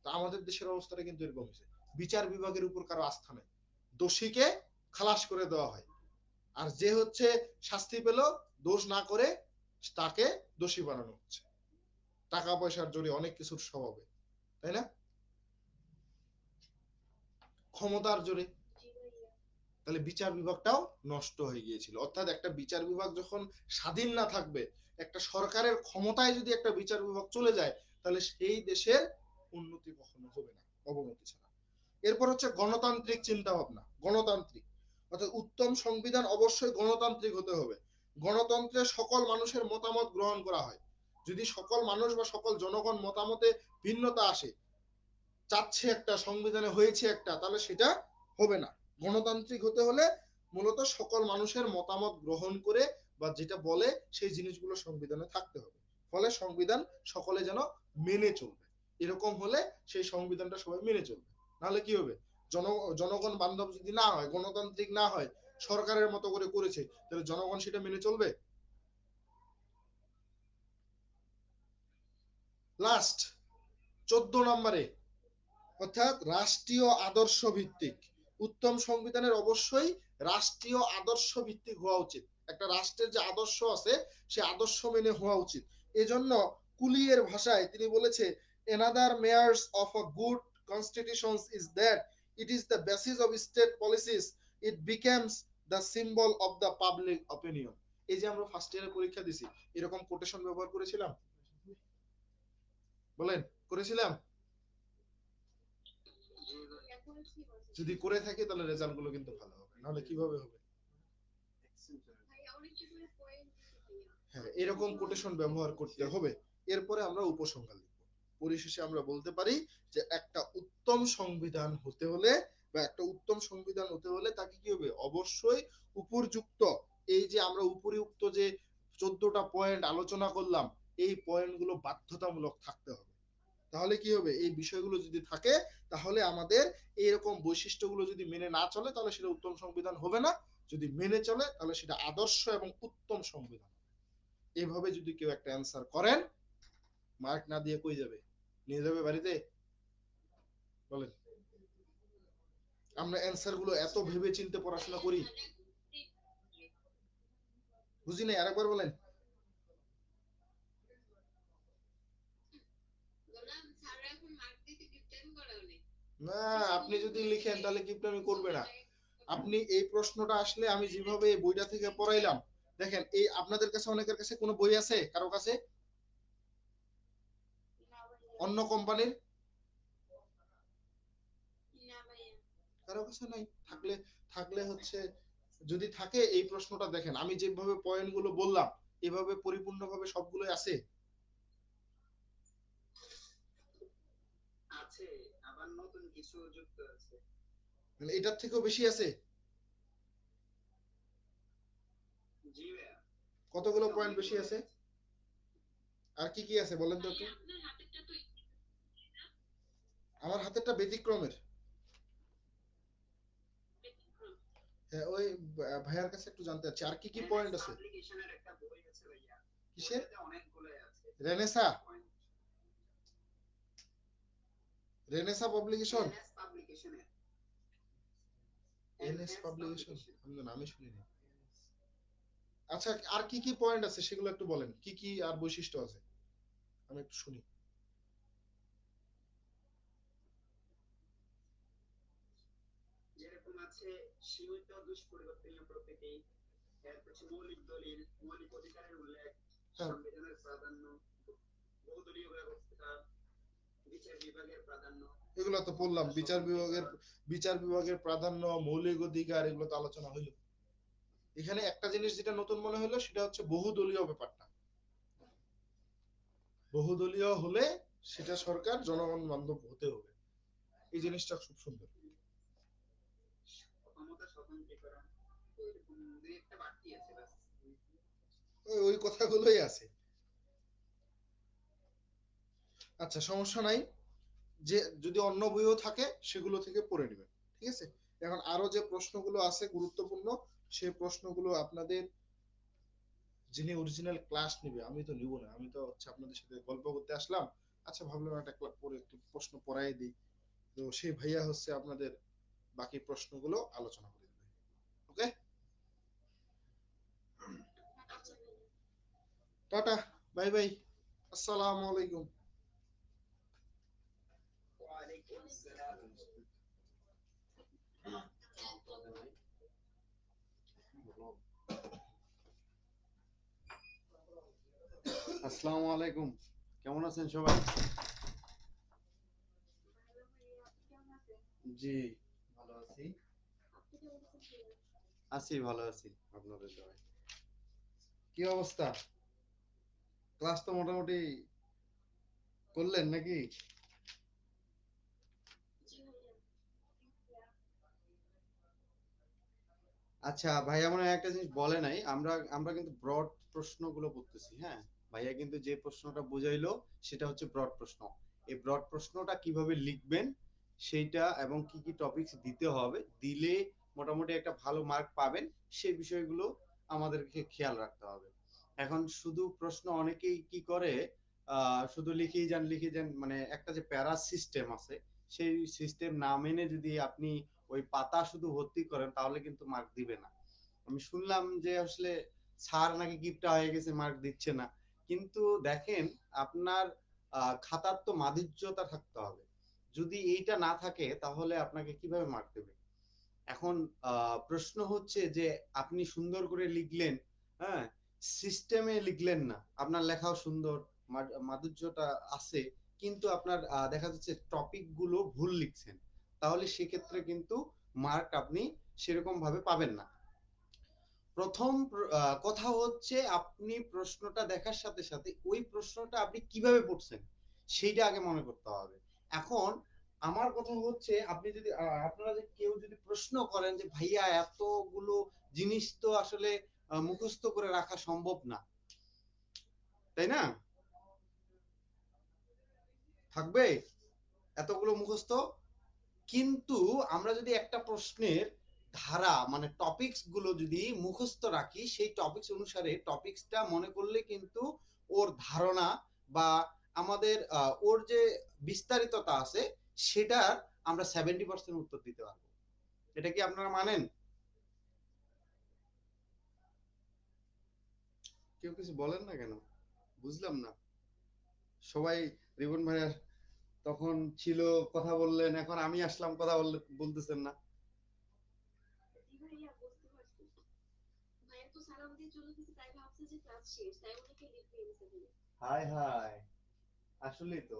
তো আমাদের দেশের অবস্থাটা কিন্তু এরকম হয়েছে, বিচার বিভাগের উপর কারো আস্থা নেই, দোষীকে খালাস করে দেওয়া হয়, আর যে হচ্ছে শাস্তি পেল দোষ না করে তাকে দোষী বানানো হচ্ছে, টাকা পয়সার জোরে, অনেক কিছুর স্বভাবে, তাই না, ক্ষমতার জোরে। তাহলে বিচার বিভাগটাও নষ্ট হয়ে গিয়েছিল। অর্থাৎ একটা বিচার বিভাগ যখন স্বাধীন না থাকবে, একটা সরকারের ক্ষমতায় যদি একটা বিচার বিভাগ চলে যায়, তাহলে সেই দেশের উন্নতি কখনো হবে না, অবনতি ছাড়া। এরপর হচ্ছে গণতান্ত্রিক চিন্তা ভাবনা। গণতান্ত্রিক অর্থাৎ উত্তম সংবিধান অবশ্যই গণতান্ত্রিক হতে হবে। গণতন্ত্রে সকল মানুষের মতামত গ্রহণ করা হয়। যদি সকল মানুষ বা সকল জনগণ মতামতে ভিন্নতা আসে, চাচ্ছে একটা, সংবিধানে হয়েছে একটা, তাহলে সেটা হবে না। গণতান্ত্রিক হতে হলে মূলত সকল মানুষের মতামত গ্রহণ করে বা যেটা বলে সেই জিনিসগুলো সংবিধানে থাকতে হবে। ফলে সংবিধান সকলে যেন মেনে চলবে, এরকম হলে সেই সংবিধানটা সবাই মেনে চলবে। নাহলে কি হবে, জনগণ বান্ধব যদি না হয়, গণতান্ত্রিক না হয়, সরকারের মতো করে করেছে, তাহলে জনগণ সেটা মেনে চলবে? লাস্ট 14 নম্বরে, অর্থাৎ রাষ্ট্রীয় আদর্শ ভিত্তিক। উত্তম সংবিধানের অবশ্যই রাষ্ট্রীয় আদর্শ ভিত্তিক হওয়া উচিত। একটা রাষ্ট্রের যে আদর্শ আছে সে আদর্শ মেনে হওয়া উচিত। এজন্য কুলিয়ের ভাষায় তিনি বলেছে, another measures of a good constitution is that it is the basis of state policies, it becomes the symbol of the public opinion। এই যে আমরা ফার্স্ট ইয়ারে পরীক্ষা দিছি, এরকম কোটেশন ব্যবহার করেছিলাম, বলেন করেছিলাম? যদি করে থাকি তাহলে রেজাল্ট গুলো কিন্তু ভালো হবে, নাহলে কিভাবে হবে? হ্যাঁ, এরকম কোটেশন ব্যবহার করতে হবে। এরপরে আমরা উপসংহার লিখব। পরিশেষে আমরা বলতে পারি যে একটা উত্তম সংবিধান হতে হলে বা একটা উত্তম সংবিধান হতে হলে তাকে কি হবে, অবশ্যই উপরযুক্ত, এই যে আমরা উপরিউক্ত যে 14টা পয়েন্ট আলোচনা করলাম, এই পয়েন্টগুলো বাধ্যতামূলক থাকতে হবে। তাহলে কি হবে, এই বিষয়গুলো যদি থাকে, তাহলে আমাদের এইরকম বৈশিষ্ট্যগুলো যদি মেনে না চলে, তাহলে সেটা উত্তম সংবিধান হবে না। যদি মেনে চলে, তাহলে সেটা আদর্শ এবং উত্তম সংবিধান। এইভাবে যদি কেউ একটা অ্যান্সার করেন, মার্ক না দিয়ে কই যাবে, নিয়ে যাবে বাড়িতে? বলেন। আমরা অ্যান্সার গুলো এত ভেবে চিন্তে পড়াশোনা করি, বুঝি নাই, আরেকবার বলেন। না, আপনি যদি লিখেন তাহলে কিপটামি করবে না। আপনি এই প্রশ্নটা আসলে আমি যেভাবে বইটা থেকে পড়াইলাম, দেখেন, এই আপনাদের কাছে অনেকের কাছে কোনো বই আছে, কারো কাছে অন্য কোম্পানির, কারো কাছে নাই? থাকলে, থাকলে হচ্ছে, যদি থাকে এই প্রশ্নটা দেখেন, আমি যেভাবে পয়েন্ট গুলো বললাম এভাবে পরিপূর্ণভাবে সবগুলো আছে? আছে, আবার নতুন কিছু যুক্ত আছে, মানে এটার থেকেও বেশি আছে? জি ভাইয়া। কতগুলো পয়েন্ট বেশি আছে? আর কি কি আছে বলেন তো একটু। আমার হাতেরটা ব্যতিক্রমের। হ্যাঁ ওই ভাইয়ার কাছে একটু জানতে চাচ্ছি আর কি কি পয়েন্ট আছে। কিসের? Renaissance? Renaissance publication? NS publication আমি তো নামই শুনিনি। আচ্ছা আর কি কি পয়েন্ট আছে সেগুলো একটু বলেন, কি কি আর বৈশিষ্ট্য আছে আমি একটু শুনি। হ্যাঁ, এগুলো তো বললাম, বিচার বিভাগের প্রাধান্য, মৌলিক অধিকার, এগুলো তো আলোচনা হইলো। এখানে একটা জিনিস যেটা নতুন মনে হলো সেটা হচ্ছে বহুদলীয় ব্যাপারটা। বহুদলীয় হলে সেটা সরকার জনগণ বান্ধব হতে হবে, এই জিনিসটা খুব সুন্দর। ওই কথাগুলোই আছে। আচ্ছা সমস্যা নাই, যে যদি অন্য বইও থাকে সেগুলো থেকে পড়ে নেবেন, ঠিক আছে। এখন আরো যে প্রশ্নগুলো আছে গুরুত্বপূর্ণ, সেই প্রশ্নগুলো আপনাদের যিনি অরিজিনাল ক্লাস নেবে, আমি তো নিব না, আমি তো হচ্ছে আপনাদের সাথে গল্প করতে আসলাম। আচ্ছা ভাবলাম একটা ক্লাস পরে একটু প্রশ্ন পড়াই দিই, তো সেই ভাইয়া হচ্ছে আপনাদের বাকি প্রশ্নগুলো আলোচনা করে দেবে। ওকে, টাটা, বাই বাই, আসসালামু আলাইকুম। আসসালামু আলাইকুম, কেমন আছেন সবাই? জি, ভালো আছি। আছি, ভালো আছি আপনাদের সবাই। কি অবস্থা? ক্লাস তো মোটামুটি করলেন নাকি? আচ্ছা, ভাইয়া মনে হয় একটা জিনিস বলে নাই। আমরা আমরা কিন্তু ব্রড প্রশ্নগুলো পড়তেছি, হ্যাঁ? ভাইয়া কিন্তু যে প্রশ্নটা বুঝাইলো সেটা হচ্ছে ব্রড প্রশ্ন। এই ব্রড প্রশ্নটা কিভাবে লিখবেন সেইটা, এবং কি কি টপিকস দিতে হবে, দিলে মোটামুটি একটা ভালো মার্ক পাবেন, সেই বিষয়গুলো আমাদেরকে খেয়াল রাখতে হবে। এখন শুধু প্রশ্ন অনেকেই কি করে, শুধু লিখেই যান, মানে একটা যে প্যারা সিস্টেম আছে, সেই সিস্টেম না মেনে যদি আপনি ওই পাতা শুধু ভর্তি করেন তাহলে কিন্তু মার্ক দিবে না। আমি শুনলাম যে আসলে স্যার নাকি গিফটটা হয়ে গেছে, মার্ক দিচ্ছে না। কিন্তু দেখেন, আপনার খাতার তো মাধুর্যতা থাকতে হবে। যদি এইটা না থাকে তাহলে আপনাকে কিভাবে মার্ক দেবে? এখন প্রশ্ন হচ্ছে যে আপনি সুন্দর করে লিখলেন, হ্যাঁ, সিস্টেমে লিখলেন না, আপনার লেখাও সুন্দর, মাধুর্যটা আছে, কিন্তু আপনার দেখা যাচ্ছে টপিক গুলো ভুল লিখছেন, তাহলে সেক্ষেত্রে কিন্তু মার্ক আপনি সেরকম ভাবে পাবেন না। প্রথম কথা হচ্ছে আপনি প্রশ্নটা দেখার সাথে সাথে ওই প্রশ্নটা আপনি কিভাবে পড়ছেন সেইটা আগে মনে করতে হবে। এখন আমার কথা হচ্ছে, আপনি যদি আপনারা যে কেউ যদি প্রশ্ন করেন যে ভাইয়া এতগুলো জিনিস তো আসলে মুখস্থ করে রাখা সম্ভব না, তাই না? থাকবে এতগুলো মুখস্থ? কিন্তু আমরা যদি একটা প্রশ্নের ধারা, মানে টপিকস গুলো যদি মুখস্থ রাখি, সেই টপিকস অনুসারে টপিকসটা মনে করলে কিন্তু ওর ধারণা বা আমাদের ওর যে বিস্তারিততা আছে সেটার আমরা 70% উত্তর দিতে পারবো। এটা কি আপনারা মানেন? কেউ কিছু বলেন না কেন? বুঝলাম না। সবাই রিবন ভাইয়া তখন ছিল, কথা বললেন, এখন আমি আসলাম, কথা বলতেছেন না। হাই হাই, আসলেই তো।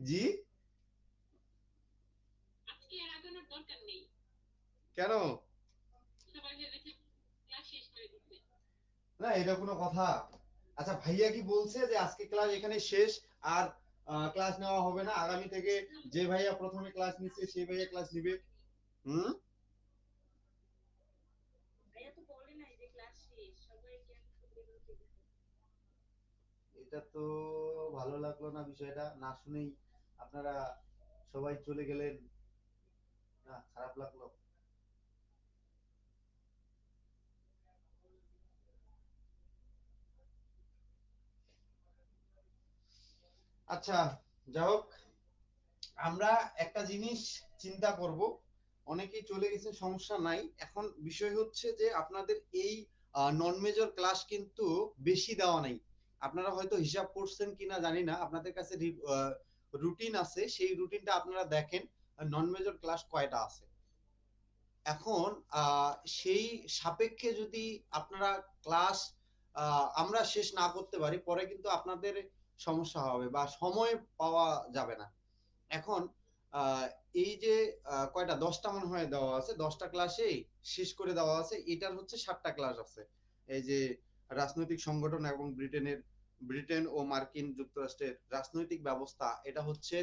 জি, কেন? না, এটা কোনো কথা? আচ্ছা, ভাইয়া কি বলছে যে আজকে ক্লাস এখানে শেষ, আর ক্লাস নেওয়া হবে না আগামী থেকে? যে ভাইয়া প্রথমে ক্লাস নিচ্ছে সেই ভাইয়া ক্লাস নিবে। হুম। এটা তো ভালো লাগলো না, বিষয়টা না শুনেই আপনারা সবাই চলে গেলেন, না খারাপ লাগলো। আচ্ছা, যাই হোক, আমরা একটা জিনিস চিন্তা করব, অনেকেই চলে গেছে সমস্যা নাই, এখন বিষয় হচ্ছে যে আপনাদের এই নন মেজর ক্লাস কিন্তু বেশি দেওয়া নাই। আপনারা হয়তো হিসাব করছেন কিনা জানি না, আপনাদের কাছে রুটিন আছে, সেই রুটিনটা আপনারা দেখেন নন মেজর ক্লাস কয়টা আছে। এখন সেই সাপেক্ষে যদি আপনারা ক্লাস আমরা শেষ না করতে পারি, পরে কিন্তু আপনাদের সমস্যা হবে বা সময় পাওয়া যাবে না। এখন আহ, এই যে কয়টা 10টা মনে হয় দেওয়া আছে, 10টা ক্লাসেই শেষ করে দেওয়া আছে, এটার হচ্ছে 7টা ক্লাস আছে। এই যে রাজনৈতিক সংগঠন এবং ব্রিটেন ও মার্কিন যুক্তরাষ্ট্রের রাজনৈতিক ব্যবস্থা, এটা হচ্ছে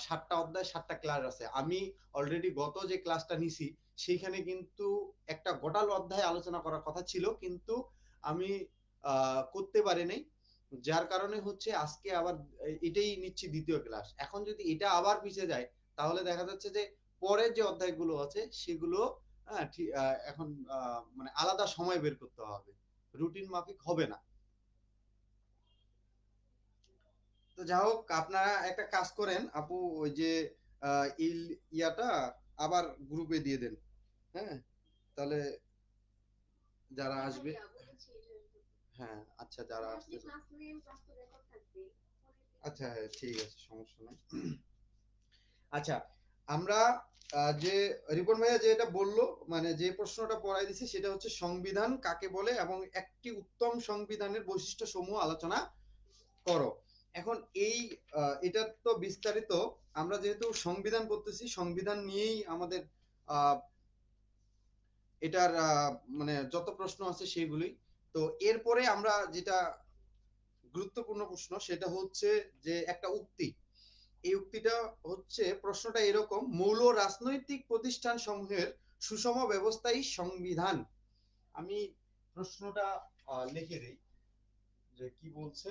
7টা অধ্যায়, 7টা ক্লাস আছে। আমি অলরেডি গত যে ক্লাসটা নিছি সেইখানে কিন্তু একটা গোটাল অধ্যায় আলোচনা করার কথা ছিল, কিন্তু আমি করতে পারি নাই। যার কারণে হচ্ছে আজকে আবার এটাই নিচ্ছি দ্বিতীয় ক্লাস। এখন যদি এটা আবার পিছিয়ে যায়, তাহলে দেখা যাচ্ছে যে পরের যে অধ্যায়গুলো আছে সেগুলো এখন মানে আলাদা সময় বের করতে হবে, রুটিন মাফিক হবে না। তো যাই হোক, আপনারা একটা কাজ করেন আপু, ওই যে এই ইয়াটা আবার গ্রুপে দিয়ে দেন, হ্যাঁ, তাহলে যারা আসবে, হ্যাঁ আচ্ছা, যারা আসতে, আচ্ছা হ্যাঁ ঠিক আছে, সমস্যা নাই। আচ্ছা, আমরা যে রিপন ভাইয়া যেটা বললো, মানে যে প্রশ্নটা পড়াই দিছি সেটা হচ্ছে সংবিধান কাকে বলে এবং একটি উত্তম সংবিধানের বৈশিষ্ট্য সমূহ আলোচনা করো। এখন এই এটা তো বিস্তারিত, আমরা যেহেতু সংবিধান পড়তেছি, সংবিধান নিয়েই আমাদের আহ, এটার মানে যত প্রশ্ন আছে সেগুলি। তো এরপরে আমরা যেটা গুরুত্বপূর্ণ প্রশ্ন সেটা হচ্ছে যে একটা উক্তি, এই উক্তিটা হচ্ছে, প্রশ্নটা এরকম: মৌল রাজনৈতিক প্রতিষ্ঠান সমূহের সুষম ব্যবস্থাই সংবিধান। আমি প্রশ্নটা লিখে দিই যে কি বলছে।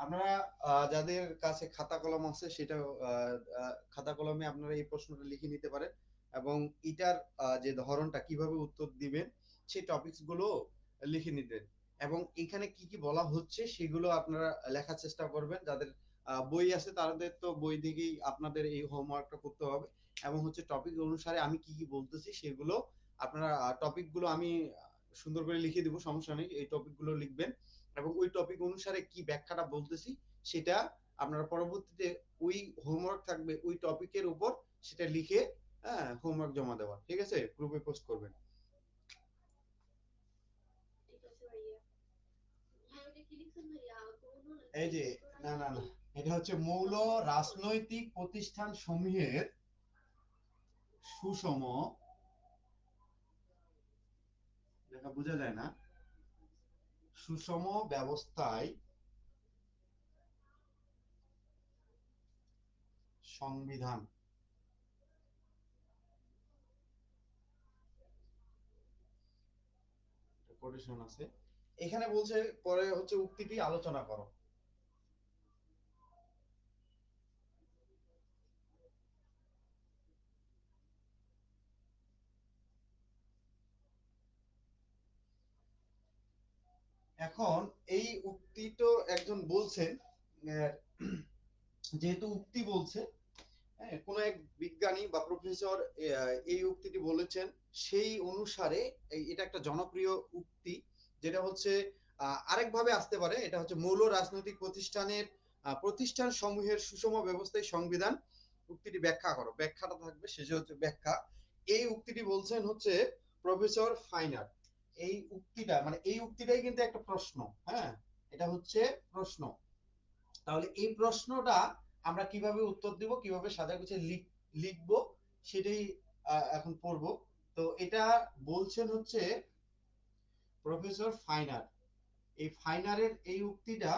আপনারা যাদের কাছে খাতা কলম আছে সেটা খাতা কলমে আপনারা এই প্রশ্নটা লিখে নিতে পারেন, এবং এটার যে ধরনটা কিভাবে উত্তর দিবেন সেই টপিকস গুলো লিখে নিতেন, এবং এখানে কি কি বলা হচ্ছে সেগুলো আপনারা লেখার চেষ্টা করবেন। যাদের বই আছে তাদের তো বই থেকেই আপনাদের এই হোমওয়ার্কটা করতে হবে, এবং হচ্ছে টপিক অনুসারে আমি কি কি বলতেছি সেগুলো আপনারা, টপিক গুলো আমি সুন্দর করে লিখে দিব, সমস্যা নেই, এই টপিক গুলো লিখবেন, এবং ওই টপিক অনুসারে কি ব্যাখ্যাটা বলতেছি সেটা আপনারা পরবর্তীতে ওই হোমওয়ার্ক থাকবে ওই টপিকের উপর, সেটা লিখে হ্যাঁ হোমওয়ার্ক জমা দেওয়া, ঠিক আছে, গ্রুপে পোস্ট করবেন। এই যে, না না না, এটা হচ্ছে মৌল রাজনৈতিক প্রতিষ্ঠান সমূহের সুষম, দেখা বোঝা যায় না, সুষম ব্যবস্থায় সংবিধান। কোটেশন আছে এখানে, বলছে পরে হচ্ছে উক্তিটি আলোচনা করো। এখন এই উক্তি তো একজন বলছেন, আহ, যেহেতু উক্তি বলছে, হ্যাঁ, কোন এক বিজ্ঞানী বা প্রফেসর এই উক্তিটি বলেছেন, সেই অনুসারে এটা একটা জনপ্রিয় উক্তি, যেটা হচ্ছে আরেকভাবে আসতে পারে, এটা হচ্ছে মৌল রাজনৈতিক প্রতিষ্ঠান সমূহের সুষম ব্যবস্থায় সংবিধান, উক্তিটি ব্যাখ্যা করো, ব্যাখ্যাটা থাকবে শেষে হচ্ছে ব্যাখ্যা। এই উক্তিটি বলছেন হচ্ছে প্রফেসর ফাইনার। এই উক্তিটা মানে এই উক্তিটাই কিন্তু একটা প্রশ্ন, হ্যাঁ, এটা হচ্ছে প্রশ্ন। তাহলে এই প্রশ্নটা আমরা কিভাবে উত্তর দিব, কিভাবে সাজা গুছিয়ে লিখবো, সেটাই এখন পড়বো। তো এটা বলছেন হচ্ছে প্রফেসর ফাইনার। এই ফাইনারের এই উক্তিটা,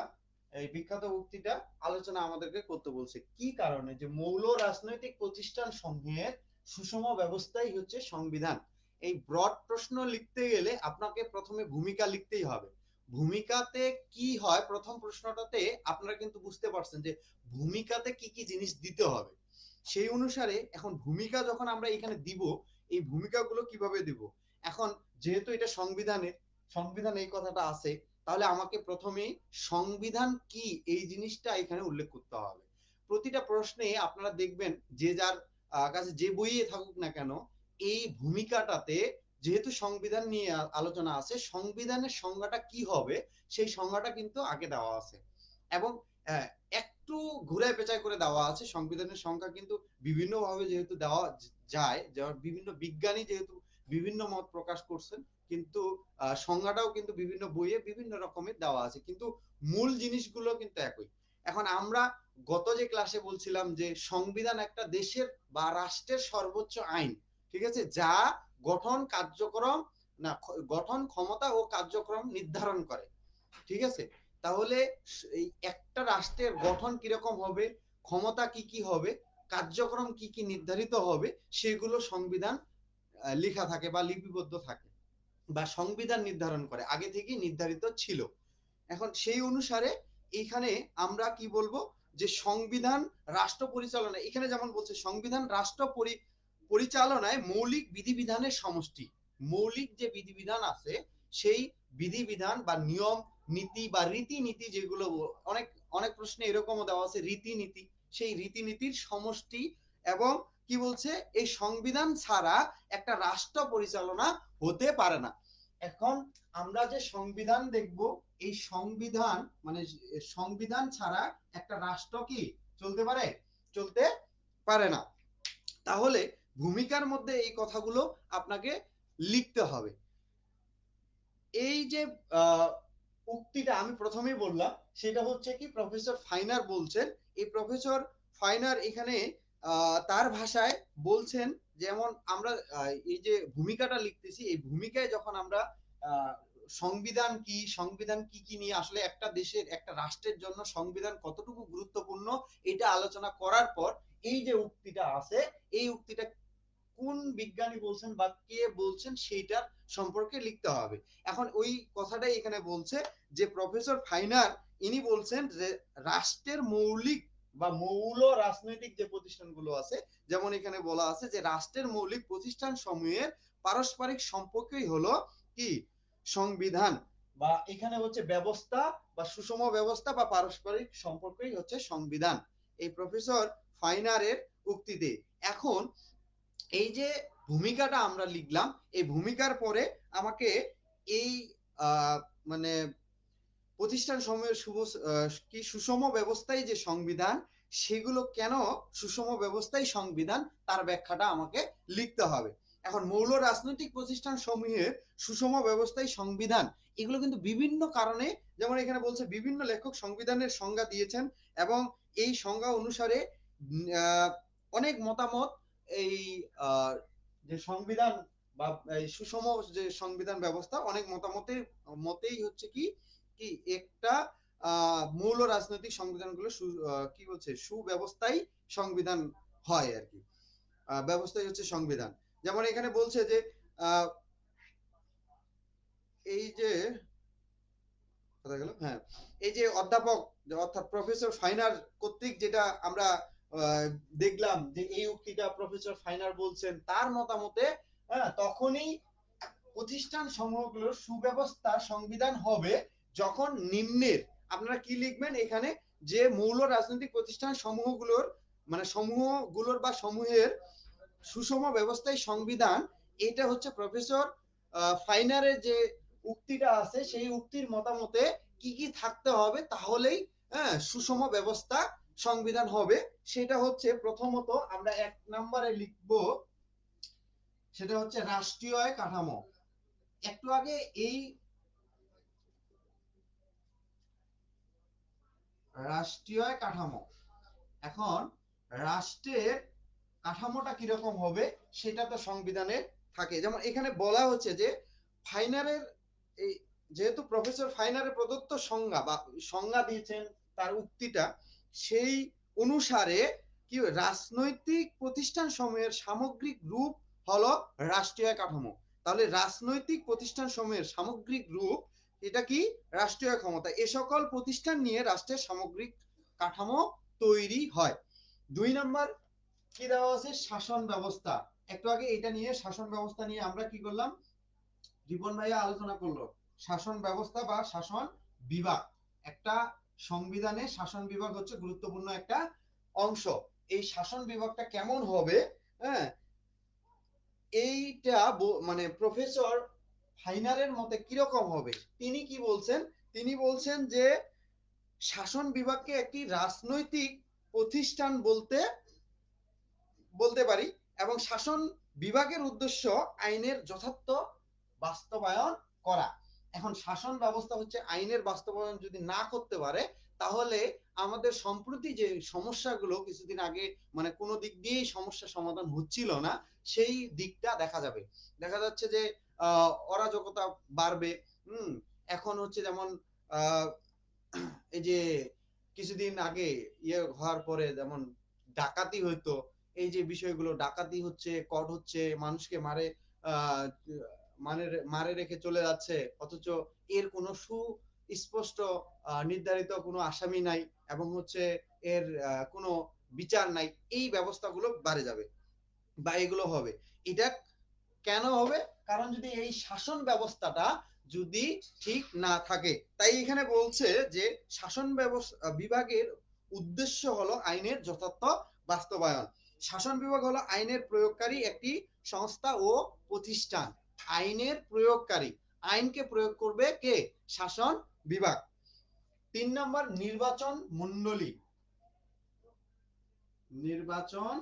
এই বিখ্যাত উক্তিটা আলোচনা আমাদেরকে করতে বলছে। কি কারণে? যে মৌল রাজনৈতিক প্রতিষ্ঠান সমূহের সুষম ব্যবস্থাই হচ্ছে সংবিধান। এই ব্রড প্রশ্ন লিখতে গেলে আপনাকে প্রথমে ভূমিকা লিখতেই হবে। ভূমিকাতে কি হয়, প্রথম প্রশ্নটাতে আপনারা কিন্তু বুঝতে পারছেন যে ভূমিকাতে কি কি জিনিস দিতে হবে। সেই অনুসারে এখন ভূমিকা যখন আমরা এখানে দিব, এই ভূমিকাগুলো কিভাবে দিব? এখন যেহেতু এটা সংবিধানের, সংবিধান এই কথাটা আছে, তাহলে আমাকে প্রথমেই সংবিধান কি এই জিনিসটা এখানে উল্লেখ করতে হবে। প্রতিটা প্রশ্নে আপনারা দেখবেন যে যার কাছে যে বইয়ে থাকুক না কেন, এই ভূমিকাটাতে যেহেতু সংবিধান নিয়ে আলোচনা আছে, সংবিধানের সংজ্ঞাটা কি হবে সেই সংজ্ঞাটা কিন্তু আগে দেওয়া আছে। এবং একটু ঘুরে পেঁচাই করে দেওয়া আছে। সংবিধানের সংখ্যা কিন্তু বিভিন্ন ভাবে যেহেতু দেওয়া যায়, যেমন বিভিন্ন বিজ্ঞানী যেহেতু বিভিন্ন মত প্রকাশ করছেন, কিন্তু সংজ্ঞাটাও কিন্তু বিভিন্ন বইয়ে বিভিন্ন রকমের দেওয়া আছে, কিন্তু মূল জিনিসগুলো কিন্তু একই। এখন আমরা গত যে ক্লাসে বলছিলাম যে সংবিধান একটা দেশের বা রাষ্ট্রের সর্বোচ্চ আইন, ঠিক আছে, যা গঠন কার্যক্রম না গঠন ক্ষমতা ও কার্যক্রম নির্ধারণ করে, ঠিক আছে। তাহলে এই একটা রাষ্ট্রের গঠন কিরকম হবে, ক্ষমতা কি কি হবে, কার্যক্রম কি কি নির্ধারিত হবে, সেগুলো সংবিধান লেখা থাকে বা লিপিবদ্ধ থাকে বা সংবিধান নির্ধারণ করে, আগে থেকেই নির্ধারিত ছিল। এখন সেই অনুসারে এখানে আমরা কি বলবো, যে সংবিধান রাষ্ট্র পরিচালনা, এখানে যেমন বলছে সংবিধান রাষ্ট্র পরিচালনায় মৌলিক বিধিবিধানের সমষ্টি। মৌলিক যে বিধিবিধান আছে সেই বিধিবিধান বা নিয়ম নীতি বা রীতিনীতি, যেগুলো অনেক অনেক প্রশ্নে এরকমও দেওয়া আছে রীতিনীতি, সেই রীতিনীতির সমষ্টি। এবং কি বলছে, এই সংবিধান ছাড়া একটা রাষ্ট্র পরিচালনা হতে পারে না। এখন আমরা যে সংবিধান দেখব, এই সংবিধান মানে সংবিধান ছাড়া একটা রাষ্ট্র কি চলতে পারে? চলতে পারে না। তাহলে ভূমিকার মধ্যে এই কথাগুলো আপনাকে লিখতে হবে। এই যে উক্তিটা আমি প্রথমেই বললাম, সেটা হচ্ছে কি প্রফেসর ফাইনার বলছেন। এই প্রফেসর ফাইনার এখানে তার ভাষায় বলছেন, যেমন আমরা এই যে ভূমিকাটা লিখতেছি, এই ভূমিকায় যখন আমরা সংবিধান কি, সংবিধান কি কি নিয়ে আসলে একটা দেশের একটা রাষ্ট্রের জন্য সংবিধান কতটুকু গুরুত্বপূর্ণ, এটা আলোচনা করার পর এই যে উক্তিটা আছে, এই উক্তিটা কোন বিজ্ঞানী বলছেন বা কে বলছেন সেইটার সম্পর্কে লিখতে হবে। এখন ওই কথাটাই এখানে বলছে যে প্রফেসর ফাইনার ইনি বলছেন যে রাষ্ট্রের মৌলিক বা মৌল রাজনৈতিক যে প্রতিষ্ঠানগুলো আছে, যেমন এখানে বলা আছে যে রাষ্ট্রের মৌলিক প্রতিষ্ঠান সমূহের পারস্পরিক সম্পর্কই হলো কি সংবিধান, বা এখানে হচ্ছে ব্যবস্থা বা সুষম ব্যবস্থা বা পারস্পরিক সম্পর্কই হচ্ছে সংবিধান, এই প্রফেসর ফাইনারের উক্তিতে। এখন এই যে ভূমিকাটা আমরা লিখলাম, এই ভূমিকার পরে আমাকে এই মানে প্রতিষ্ঠান সমূহের কি সুষম ব্যবস্থায় যে সংবিধান, সেগুলো কেন সুষম ব্যবস্থায় সংবিধান, তার ব্যাখ্যাটা আমাকে লিখতে হবে। এখন মৌল রাজনৈতিক প্রতিষ্ঠান সমূহের সুষম ব্যবস্থায় সংবিধান, এগুলো কিন্তু বিভিন্ন কারণে, যেমন এখানে বলছে বিভিন্ন লেখক সংবিধানের সংজ্ঞা দিয়েছেন, এবং এই সংজ্ঞা অনুসারে অনেক মতামত এই যে সংবিধান বা এই সুষম যে সংবিধান ব্যবস্থা, অনেক মতামতের মতেই হচ্ছে কি কি একটা মৌল রাজনৈতিক সংবিধানগুলো কি বলছে সুব্যবস্থায় সংবিধান হয় আর কি, ব্যবস্থাই হচ্ছে সংবিধান। যেমন এখানে বলছে যে এই যে কথা গেল, হ্যাঁ, এই যে অধ্যাপক অর্থাৎ প্রফেসর ফাইনার কর্তৃক যেটা আমরা দেখলাম যে এই উক্তিটা প্রফেসর ফাইনার বলছেন, তার মতামতে তখনই প্রতিষ্ঠান সমূহগুলোর সুব্যবস্থা সংবিধান হবে যখন নিম্নের, আপনারা কি লিখবেন এখানে, যে মৌল রাজনৈতিক প্রতিষ্ঠান সমূহগুলোর মানে সমূহগুলোর বা সমূহের সুষম ব্যবস্থায় সংবিধান, এটা হচ্ছে প্রফেসর ফাইনারের যে উক্তিটা আছে, সেই উক্তির মতামতে কি কি থাকতে হবে, তাহলেই সুষম ব্যবস্থা সংবিধান হবে। সেটা হচ্ছে প্রথমত আমরা 1 নম্বরে লিখব, সেটা হচ্ছে রাষ্ট্রীয় কাঠামো। একটু আগে এই রাষ্ট্রীয় কাঠামো, এখন রাষ্ট্রের কাঠামোটা কিরকম হবে সেটা তো সংবিধানে থাকে। যেমন এখানে বলা হচ্ছে যে ফাইনারের এই, যেহেতু প্রফেসর ফাইনারের প্রদত্ত সংজ্ঞা বা সংজ্ঞা দিয়েছেন তার উক্তিটা, সেই অনুসারে কি রাজনৈতিক প্রতিষ্ঠান সমূহের সামগ্রিক রূপ হলো রাষ্ট্রীয় কাঠামো। তাহলে রাজনৈতিক প্রতিষ্ঠান সমূহের সামগ্রিক রূপ এটা কি রাষ্ট্রীয় ক্ষমতা। এ সকল প্রতিষ্ঠান নিয়ে রাষ্ট্রের সামগ্রিক কাঠামো তৈরি হয়। 2 নম্বর কি দেওয়া আছে, শাসন ব্যবস্থা। একটু আগে এটা নিয়ে শাসন ব্যবস্থা নিয়ে আমরা কি করলাম, রিপন ভাইয়া আলোচনা করলো। শাসন ব্যবস্থা বা শাসন বিভাগ, একটা সংবিধানে শাসন বিভাগ হচ্ছে গুরুত্বপূর্ণ একটা অংশ। এই শাসন বিভাগটা কেমন হবে, হ্যাঁ, এইটা মানে প্রফেসর ফাইনারের মতে কিরকম হবে, তিনি কি বলছেন, তিনি বলছেন যে শাসন বিভাগকে একটি রাজনৈতিক প্রতিষ্ঠান বলতে বলতে পারি, এবং শাসন বিভাগের উদ্দেশ্য আইনের যথার্থ বাস্তবায়ন করা। এখন শাসন ব্যবস্থা হচ্ছে আইনের বাস্তবায়ন যদি না করতে পারে, তাহলে আমাদের সম্প্রতি যে সমস্যাগুলো কিছুদিন আগে মানে কোনো দিক দিয়েই সমস্যা সমাধান হচ্ছিল না, সেই দিকটা দেখা যাবে। দেখা যাচ্ছে যে অরাজকতা বাড়বে। এখন হচ্ছে যেমন এই যে কিছুদিন আগে ইয়ে হওয়ার পরে যেমন ডাকাতি হইতো, এই যে বিষয়গুলো ডাকাতি হচ্ছে, কট হচ্ছে, মানুষকে মারে মানে মারে রেখে চলে যাচ্ছে, অথচ এর কোনো সুস্পষ্ট নির্ধারিত কোনো আসামি নাই, এবং হচ্ছে এর কোনো বিচার নাই। এই ব্যবস্থাগুলো বাড়ে যাবে বা এগুলো হবে। এটা কেন হবে, কারণ যদি এই শাসন ব্যবস্থাটা যদি ঠিক না থাকে। তাই এখানে বলছে যে শাসন ব্যবস্থা বিভাগের উদ্দেশ্য হলো আইনের যথার্থ বাস্তবায়ন। শাসন বিভাগ হলো আইনের প্রয়োগকারী একটি সংস্থা ও প্রতিষ্ঠান। আইনের প্রয়োগকারী, আইনকে প্রয়োগ করবে কে, শাসন বিভাগ। 3 নম্বর নির্বাচন মণ্ডলী। নির্বাচন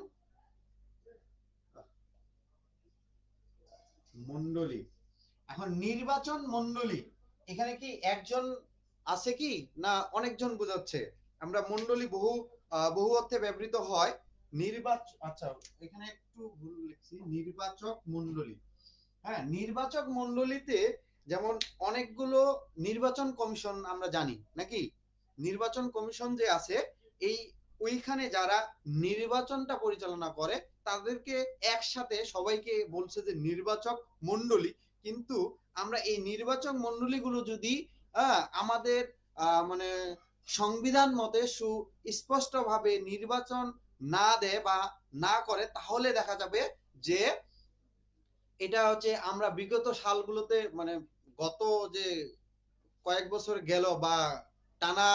মণ্ডলী, এখন নির্বাচন মণ্ডলী এখানে কি একজন আছে কি না অনেকজন বোঝাচ্ছে? আমরা মণ্ডলী বহু বহু অর্থে ব্যবহৃত হয়। নির্বাচন, আচ্ছা এখানে একটু ভুল লিখছি, নির্বাচক মণ্ডলী। হ্যাঁ, নির্বাচক মণ্ডলীতে যেমন অনেকগুলো নির্বাচন কমিশন আমরা জানি নাকি, নির্বাচন কমিশন যে আছে, এই ওইখানে যারা নির্বাচনটা পরিচালনা করে তাদেরকে একসাথে সবাইকে বলছে যে নির্বাচক মণ্ডলী। কিন্তু আমরা এই নির্বাচক মণ্ডলীগুলো যদি আমাদের মানে সংবিধান মতে সুস্পষ্টভাবে নির্বাচন না দেয় বা না করে, তাহলে দেখা যাবে যে এটা হচ্ছে আমরা বিগত সালগুলোতে মানে গত যে কয়েক বছর গেল বা টানা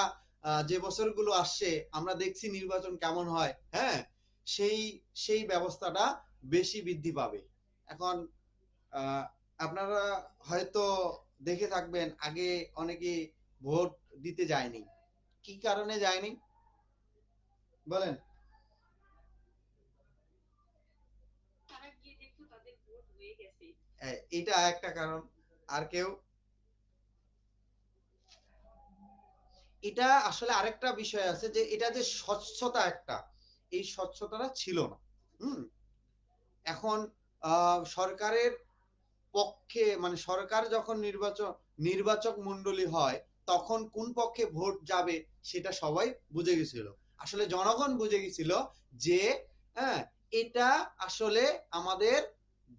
যে বছরগুলো আসছে আমরা দেখছি নির্বাচন কেমন হয়, হ্যাঁ, সেই সেই ব্যবস্থাটা বেশি বৃদ্ধি পাবে। এখন আপনারা হয়তো দেখে থাকবেন আগে অনেকে ভোট দিতে যায়নি, কি কারণে যায়নি বলেন? এটা একটা কারণ। আর কেউ? এটা আসলে আরেকটা বিষয় আছে যে এটা যে স্বচ্ছতা একটা, এই স্বচ্ছতাটা ছিল না। হুম, এখন সরকারের পক্ষে মানে সরকার যখন নির্বাচক মণ্ডলী হয়, তখন কোন পক্ষে ভোট যাবে সেটা সবাই বুঝে গেছিল। আসলে জনগণ বুঝে গেছিল যে হ্যাঁ, এটা আসলে আমাদের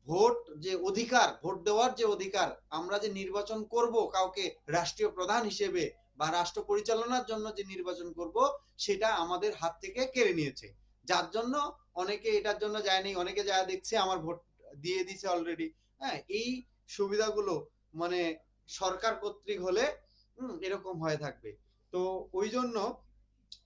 ভোট যে অধিকার, ভোট দেওয়ার যে অধিকার, আমরা যে নির্বাচন করব কাউকে রাষ্ট্রীয় প্রধান হিসেবে বা রাষ্ট্র পরিচালনার জন্য যে নির্বাচন করব, সেটা আমাদের হাত থেকে কেড়ে নিয়েছে। যার জন্য অনেকে এটার জন্য যায়নি, অনেকে যা দেখছে আমার ভোট দিয়ে দিছে অলরেডি। হ্যাঁ, এই সুবিধাগুলো মানে সরকার কর্তৃক হলে এরকম হয়ে থাকবে। তো ওই জন্য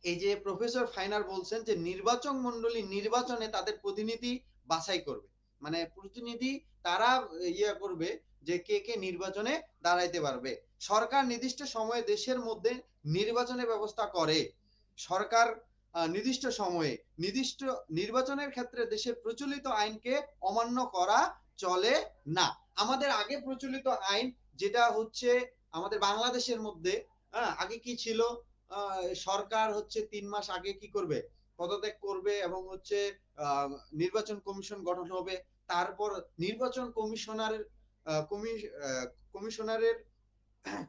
এই যে প্রফেসর ফাইনার বলছেন যে নির্বাচন মণ্ডলী নির্বাচনে তাদের প্রতিনিধি বাছাই করবে, মানে প্রতিনিধি তারা ইয়ে করবে যে কে কে নির্বাচনে দাঁড়াইতে পারবে। সরকার নির্দিষ্ট সময়ে দেশের মধ্যে নির্বাচনের ব্যবস্থা করে। সরকার নির্দিষ্ট সময়ে নির্দিষ্ট নির্বাচনের ক্ষেত্রে দেশের প্রচলিত আইনকে অমান্য করা চলে না। আমাদের আগে প্রচলিত আইন যেটা হচ্ছে আমাদের বাংলাদেশের মধ্যে, আগে কি ছিল, সরকার হচ্ছে 3 মাস আগে কি করবে, পদত্যাগ করবে এবং হচ্ছে নির্বাচন কমিশন গঠন হবে, তারপর নির্বাচন কমিশনারের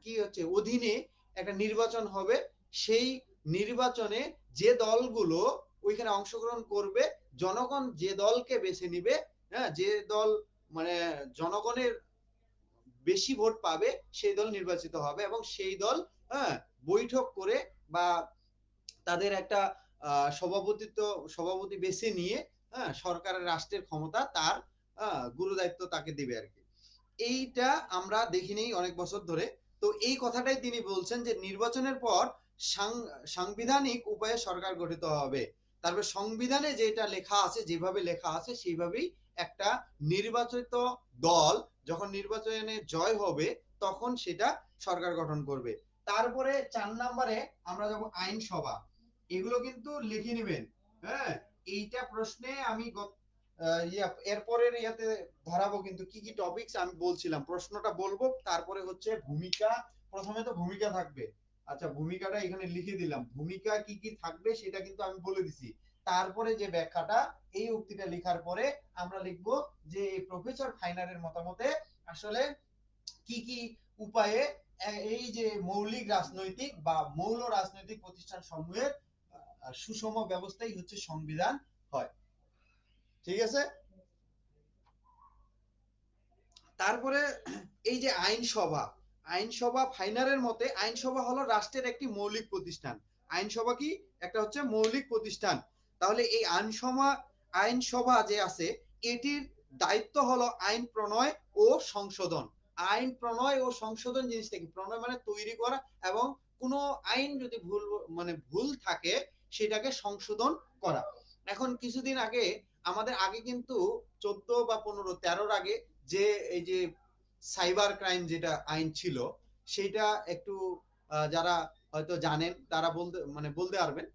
কি হচ্ছে অধীনে একটা নির্বাচন হবে। সেই নির্বাচনে যে দলগুলো ওইখানে অংশগ্রহণ করবে, জনগণ যে দলকে বেছে নিবে, হ্যাঁ, যে দল মানে জনগণের বেশি ভোট পাবে সেই দল নির্বাচিত হবে, এবং সেই দল, হ্যাঁ, বৈঠক করে বা তাদের একটা সভাপতি বেছে নিয়ে, হ্যাঁ, সরকারের রাষ্ট্রের ক্ষমতা তার গুরুদায়িত্ব তাকে দিবে আর কি। এইটা আমরা দেখিনি অনেক বছর ধরে। তো এই কথাটাই তিনি বলছেন যে নির্বাচনের পর সাংবিধানিক উপায়ে সরকার গঠিত হবে। তারপর সংবিধানে যেটা লেখা আছে, যেভাবে লেখা আছে সেইভাবেই একটা নির্বাচিত দল যখন নির্বাচনে জয় হবে তখন সেটা সরকার গঠন করবে। তারপরে 4 নম্বরে আমরা যাব আইনসভা। এগুলো কিন্তু লিখে নেবেন, হ্যাঁ। এইটা প্রশ্নে আমি এরপরের ইয়াতে ধরাবো কিন্তু কি কি টপিকস আমি বলছিলাম, প্রশ্নটা বলবো, তারপরে হচ্ছে ভূমিকা। প্রথমে তো ভূমিকা থাকবে। আচ্ছা, ভূমিকাটা এখানে লিখে দিলাম, ভূমিকা কি কি থাকবে সেটা কিন্তু আমি বলে দিছি। তারপরে যে ব্যাখ্যাটা, এই উক্তিটা লেখার পরে আমরা লিখবো যে প্রফেসর ফাইনারের মতামতে আসলে কি কি উপায়ে এই যে মৌলিক রাজনৈতিক বা মৌল রাজনৈতিক প্রতিষ্ঠান সমূহের সুষম ব্যবস্থাই হচ্ছে সংবিধান হয়। ঠিক আছে। তারপরে এই যে আইনসভা ফাইনারের মতে আইনসভা হলো রাষ্ট্রের একটি মৌলিক প্রতিষ্ঠান। আইনসভা কি? একটা হচ্ছে মৌলিক প্রতিষ্ঠান। তাহলে এই আইনসভা যে আছে এটির দায়িত্ব হলো আইন প্রণয় ও সংশোধন। আইন প্রণয় ও সংশোধন জিনিসটা কি? প্রণয় মানে তৈরি করা, এবং কোনো আইন যদি ভুল থাকে সেটাকে সংশোধন করা। এখন কিছুদিন আগে, আমাদের আগে কিন্তু 14 বা 15, 13-র আগে যে এই যে সাইবার ক্রাইম যেটা আইন ছিল সেটা একটু যারা হয়তো জানেন তারা বলতে পারবেন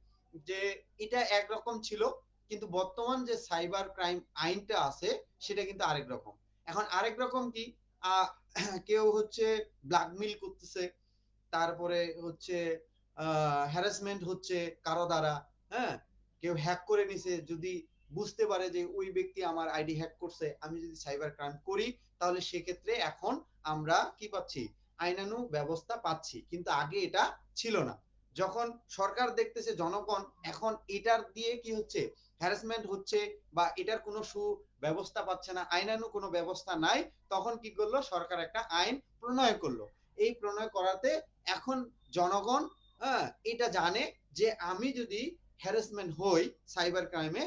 যে এটা একরকম ছিল, কিন্তু বর্তমান যে সাইবার ক্রাইম আইনটা আছে সেটা কিন্তু আরেক রকম। এখন আরেক রকম কি, কেউ হচ্ছে ব্ল্যাকমেইল করতেছে, তারপরে হচ্ছে হ্যারাসমেন্ট হচ্ছে কারো দ্বারা, হ্যাঁ, কেউ হ্যাক করে নিছে, যদি বুঝতে পারে যে ওই ব্যক্তি আমার আইডি হ্যাক করছে, আমি যদি সাইবার ক্রাইম করি তাহলে সেক্ষেত্রে এখন আমরা কি পাচ্ছি? আইনানু ব্যবস্থা পাচ্ছি, কিন্তু আগে এটা ছিল না। যখন সরকার দেখতেছে জনগণ এখন এটার দিয়ে কি হচ্ছে, হ্যারাসমেন্ট হচ্ছে বা এটার কোনো সুব্যবস্থা পাচ্ছে না, আইনানু কোনো ব্যবস্থা নাই, তখন কি করলো? সরকার একটা আইন প্রণয়ন করলো। এই প্রণয় করাতে এখন জনগণ, হ্যাঁ, এটা জানে যে আমি যদি হ্যারাসমেন্ট হই সাইবার ক্রাইমে,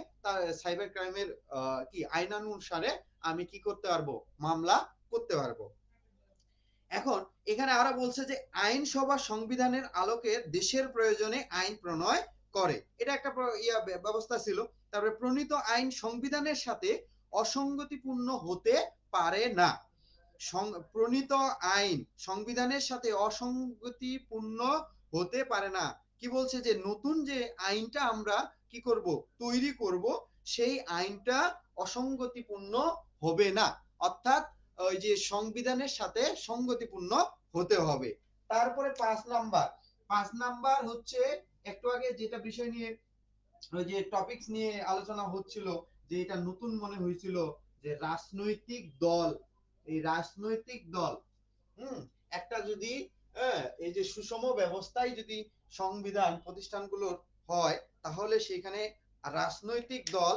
সাইবার ক্রাইমের কি আইনানুসারে আমি কি করতে পারবো? মামলা করতে পারবো। এখন এখানে আরো বলছে যে আইনসভা সংবিধানের আলোকে দেশের প্রয়োজনে আইন প্রণয় করে, এটা একটা ব্যবস্থা ছিল। তারপরে প্রণীত আইন সংবিধানের সাথে অসঙ্গতিপূর্ণ হতে পারে না। প্রণীত আইন সংবিধানের সাথে অসঙ্গতিপূর্ণ হতে পারে না। কি বলছে? যে নতুন যে আইনটা আমরা কি করব? তৈরি করব, সেই আইনটা অসঙ্গতিপূর্ণ হবে না, অর্থাৎ ওই যে সংবিধানের সাথে সঙ্গতিপূর্ণ হতে হবে। তারপরে 5 নাম্বার হচ্ছে একটু আগে যেটা বিষয় নিয়ে, ওই যে টপিকস নিয়ে আলোচনা হচ্ছিল, যে এটা নতুন মনে হয়েছিল যে রাজনৈতিক দল, এই রাজনৈতিক দল, একটা যদি, এই যে সুষম ব্যবস্থায় যদি সংবিধান প্রতিষ্ঠানগুলোর হয় তাহলে সেখানে রাজনৈতিক দল,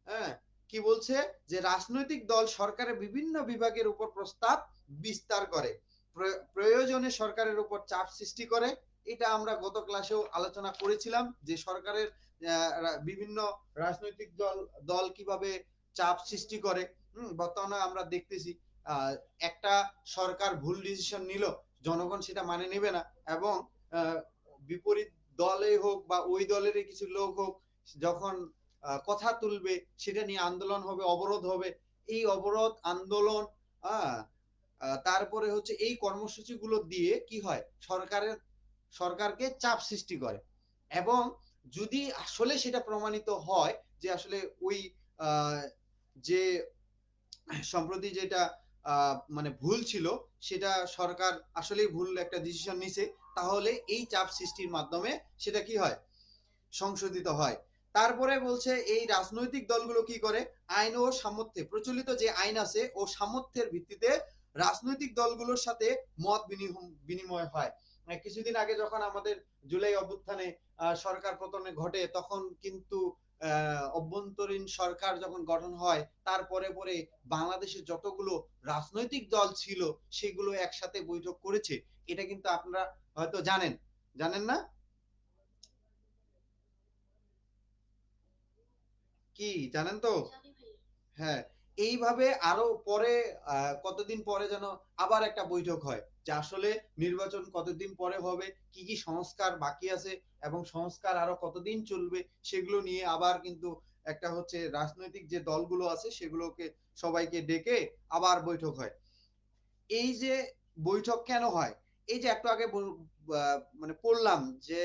হ্যাঁ, কি বলছে? যে রাজনৈতিক দল সরকারের বিভিন্ন বিভাগের উপর প্রস্তাব বিস্তার করে, প্রয়োজনে সরকারের উপর চাপ সৃষ্টি করে। এটা আমরা গত ক্লাসেও আলোচনা করেছিলাম যে সরকারের বিভিন্ন রাজনৈতিক দল কিভাবে চাপ সৃষ্টি করে। বর্তমানে আমরা দেখতেছি একটা সরকার ভুল ডিসিশন নিল, জনগণ সেটা মানে নেবে না, এবং বিপরীত দলে হোক বা ওই দলেরই কিছু লোক হোক, যখন কথা তুলবে সেটা নিয়ে আন্দোলন হবে, অবরোধ হবে। এই অবরোধ আন্দোলন, তারপরে হচ্ছে এই কর্মসূচিগুলো দিয়ে কি হয়? সরকারকে চাপ সৃষ্টি করে, এবং যদি আসলে সেটা প্রমাণিত হয় যে আসলে ওই যে সম্প্রতি যেটা ভুল ছিল সেটা সরকার আসলেই ভুল একটা ডিসিশন নিছে, তাহলে এই চাপ সৃষ্টির মাধ্যমে সেটা কি হয়? সংশোধিত হয়। তারপরে বলছে এই রাজনৈতিক দলগুলো কি করে, আইন ও সামর্থ্যে প্রচলিত যে আইন আছে ও সামর্থ্যের ভিত্তিতে রাজনৈতিক দলগুলোর সাথে মত বিনিময় হয়। কিছুদিন আগে যখন আমাদের জুলাই অভ্যুত্থানে সরকার পতনে ঘটে, তখন কিন্তু অভ্যন্তরীণ সরকার যখন গঠন হয়, তারপরে পরে বাংলাদেশের যতগুলো রাজনৈতিক দল ছিল সেগুলো একসাথে বৈঠক করেছে। এটা কিন্তু আপনারা হয়তো জানেন, জানেন না কি, জানেন তো? হ্যাঁ, এইভাবে আরো পরে কতদিন পরে যেন আবার একটা বৈঠক হয়, যে আসলে নির্বাচন কতদিন পরে হবে, কি কি সংস্কার বাকি আছে এবং সংস্কার আরো কতদিন চলবে, সেগুলো নিয়ে আবার কিন্তু একটা হচ্ছে রাজনৈতিক যে দলগুলো আছে সেগুলোকে সবাইকে ডেকে আবার বৈঠক হয়। এই যে বৈঠক কেন হয়, এই যে একটু আগে মানে পড়লাম যে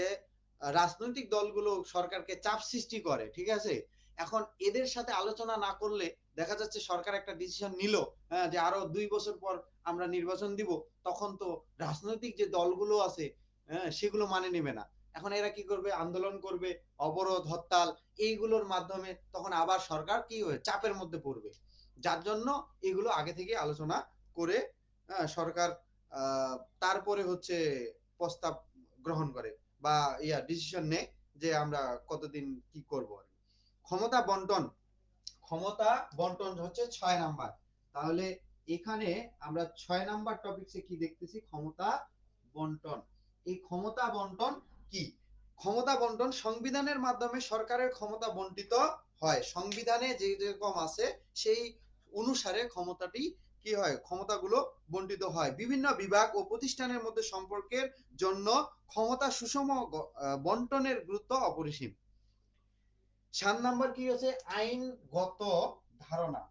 রাজনৈতিক দলগুলো সরকারকে চাপ সৃষ্টি করে, ঠিক আছে? এখন এদের সাথে আলোচনা না করলে দেখা যাচ্ছে সরকার একটা ডিসিশন নিল, হ্যাঁ, যে আরো 2 বছর পর আমরা নির্বাচন দিব, তখন তো রাজনৈতিক যে দলগুলো আছে, হ্যাঁ, সেগুলো মানে নেবে না। এখন এরা কি করবে, আন্দোলন করবে, অবরোধ হরতাল, এইগুলোর মাধ্যমে তখন আবার সরকার কি হয়ে চাপের মধ্যে পড়বে। যার জন্য এগুলো আগে থেকে আলোচনা করে, হ্যাঁ, সরকার আহ, তারপরে হচ্ছে প্রস্তাব গ্রহণ করে বা ডিসিশন নেয় যে আমরা কতদিন কি করব। ক্ষমতা বন্টন, ক্ষমতা বন্টন হচ্ছে 6 নাম্বার। তাহলে এখানে আমরা 6 নাম্বার টপিকসে কি দেখতেছি, ক্ষমতা বন্টন। এই ক্ষমতা বন্টন কি? ক্ষমতা বন্টন সংবিধানের মাধ্যমে সরকারের ক্ষমতা বন্টিত হয়। সংবিধানে যে যেরকম আছে সেই অনুসারে ক্ষমতাটি কি হয়, ক্ষমতাগুলো বন্টিত হয়। বিভিন্ন বিভাগ ও প্রতিষ্ঠানের মধ্যে সম্পর্কের জন্য ক্ষমতা সুষম বন্টনের গুরুত্ব অপরিসীম। 7 নাম্বার কি হচ্ছে, আইনগত ধারণা।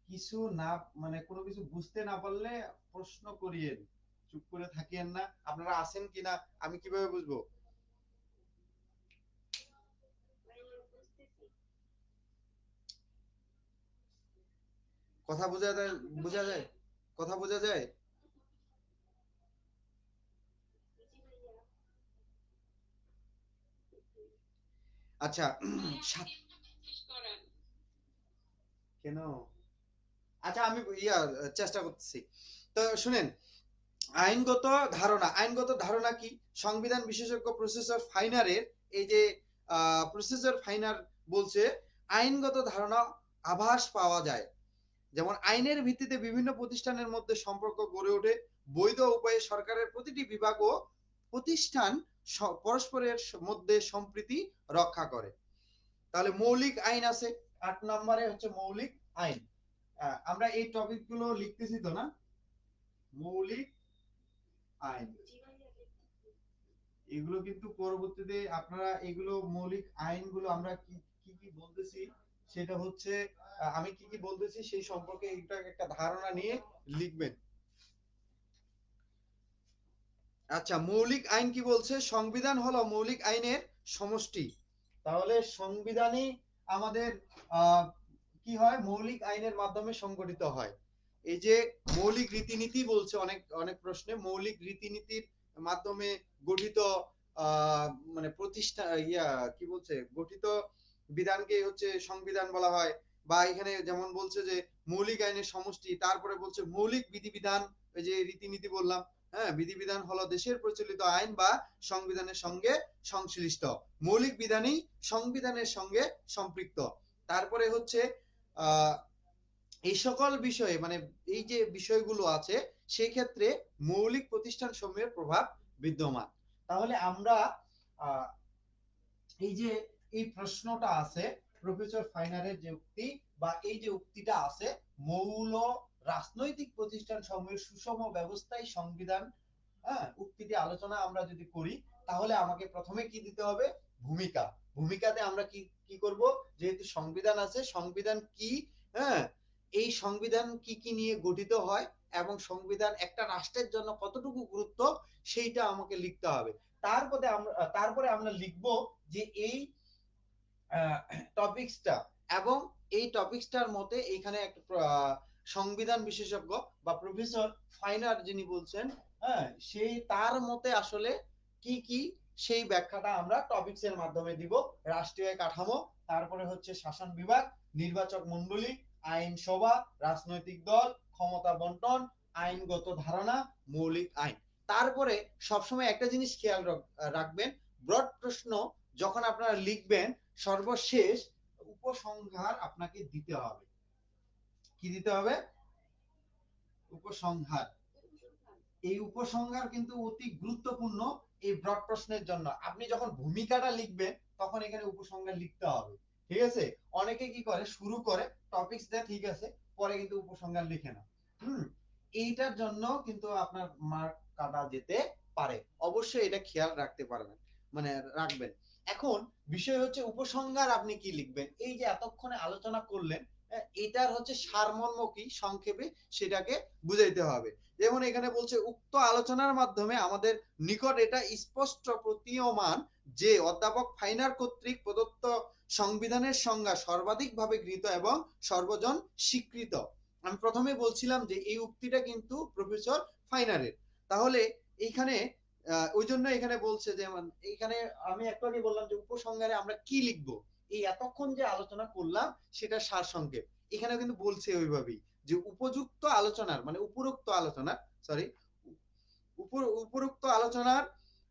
কিছু না, মানে কোনো কিছু বুঝতে না পারলে প্রশ্ন করিয়েন, চুপ করে থাকিয়েন না। আপনারা আছেন কিনা আমি কিভাবে বুঝবো? কথা বোঝা যায়, বোঝা যায়, কথা বোঝা যায়। আচ্ছা, কেন? আচ্ছা আমি চেষ্টা করতেছি। তো শুনেন, আইনগত ধারণা, আইনগত ধারণা কি? সংবিধান বিশেষজ্ঞ প্রফেসর ফাইনারের এই যে প্রফেসর ফাইনার বলছে, আইনগত ধারণা আভাস পাওয়া যায়, যেমন আইনের ভিত্তিতে বিভিন্ন প্রতিষ্ঠানের মধ্যে সম্পর্ক গড়ে ওঠে, বৈধ উপায়ে সরকারের প্রতিটি বিভাগ ও প্রতিষ্ঠান পরস্পরের মধ্যে সম্প্রীতি রক্ষা করে। তাহলে মৌলিক আইন আছে, 8 নম্বরে হচ্ছে মৌলিক আইন। আমরা এই টপিক গুলো লিখতেছি তো না, মৌলিক আইন, এগুলো কিন্তু পরবর্তীতে আপনারা এগুলো মৌলিক আইনগুলো আমরা কি কি কি বলতেছি সেটা হচ্ছে, আমি কি কি বলতেছি সেই সম্পর্কে এটা একটা ধারণা নিয়ে লিখবেন। আচ্ছা, মৌলিক আইন কি বলছে, সংবিধান হলো মৌলিক আইনের সমষ্টি। তাহলে সংবিধানই আমাদের আহ, কি হয়, মৌলিক আইনের মাধ্যমে সংগঠিত হয়। এই যে মৌলিক রীতিনীতি বলছে অনেক অনেক প্রশ্নে, মৌলিক রীতিনীতির মাধ্যমে গঠিত মানে প্রতিষ্ঠা কি বলছে, গঠিত বিধানকে হচ্ছে সংবিধান বলা হয়। বা এখানে যেমন বলছে যে মৌলিক আইনের সমষ্টি, তারপরে বলছে মৌলিক বিধিবিধান, ওই যে রীতিনীতি বললাম, হ্যাঁ, বিধিবিধান হলো দেশের প্রচলিত আইন বা সংবিধানের সঙ্গে সংশ্লিষ্ট মৌলিক বিধানই সংবিধানের সঙ্গে সম্পৃক্ত। তারপরে হচ্ছে আহ এই সকল বিষয়ে, মানে এই যে বিষয়গুলো আছে সেই ক্ষেত্রে মৌলিক প্রতিষ্ঠান সমূহের প্রভাব বিদ্যমান। তাহলে আমরা আহ এই যে এই প্রশ্নটা আছে প্রফেসর ফাইনারের যে উক্তি বা এই যে উক্তিটা আছে, মৌল রাজনৈতিক প্রতিষ্ঠান সমূহের সুষম ব্যবস্থায় সংবিধান, হ্যাঁ, উক্তিটি আলোচনা আমরা যদি করি, তাহলে আমাকে প্রথমে কি দিতে হবে, ভূমিকা। ভূমিকাতে আমরা কি কি করব, যেহেতু সংবিধান আছে, সংবিধান কি, হ্যাঁ, এই সংবিধান কি কি নিয়ে গঠিত হয় এবং সংবিধান একটা রাষ্ট্রের জন্য কতটুকু গুরুত্ব, সেইটা আমাকে লিখতে হবে। তারপরে আমরা লিখব যে এই টপিকসটা, এবং এই টপিকসটার মতে এখানে একটা সংবিধান বিশেষজ্ঞ বা প্রফেসর ফাইনার যিনি বলছেন, হ্যাঁ, সেই তার মতে আসলে কি কি সেই ব্যাখ্যাটা আমরা টপিকস এর মাধ্যমে দিব। রাষ্ট্রীয় কাঠামো, তারপরে হচ্ছে শাসন বিভাগ, নির্বাচক মণ্ডলী, আইনসভা, রাজনৈতিক দল, ক্ষমতা বন্টন, আইনগত ধারণা, মৌলিক আইন। তারপরে সবসময় একটা জিনিস খেয়াল রাখবেন, ব্রড প্রশ্ন যখন আপনারা লিখবেন সর্বশেষ উপসংহার আপনাকে দিতে হবে। কি দিতে হবে? উপসংহার। এই উপসংহার কিন্তু অতি গুরুত্বপূর্ণ এই ব্রড প্রশ্নের জন্য। আপনি যখন ভূমিকাটা লিখবেন তখন এখানে উপসংহার লিখতে হবে, ঠিক আছে? অনেকে কি করে, শুরু করে টপিকস দেয়, ঠিক আছে, পরে কিন্তু উপসংহার লিখে না। এইটার জন্য কিন্তু আপনার মার্ক কাটা যেতে পারে, অবশ্যই এটা খেয়াল রাখতে পারবেন, মানে রাখবেন। এখন বিষয় হচ্ছে উপসংহার আপনি কি লিখবেন, এই যে এতক্ষণে আলোচনা করলেন এটার হচ্ছে সারমর্ম কি সংক্ষেপে সেটাকে বুঝাইতে হবে। যেমন এখানে বলছে উক্ত আলোচনার মাধ্যমে আমাদের নিকট এটা স্পষ্ট প্রতীয়মান যে অধ্যাপক ফাইনার কর্তৃক প্রদত্ত সংবিধানের সংজ্ঞা সর্বাধিকভাবে গৃহীত এবং সর্বজন স্বীকৃত। আমি প্রথমে বলছিলাম যে এই উক্তিটা কিন্তু প্রফেসর ফাইনারের। তাহলে এইখানে ওই জন্য এখানে বলছে যে এইখানে আমি একটু আগে বললাম যে উপসংহারে আমরা কি লিখবো, এই এতক্ষণ যে আলোচনা করলাম সেটা সারসংক্ষেপ। এখানে কিন্তু বলছে ওইভাবেই যে উপযুক্ত আলোচনার মানে উপরোক্ত আলোচনার উপরোক্ত আলোচনার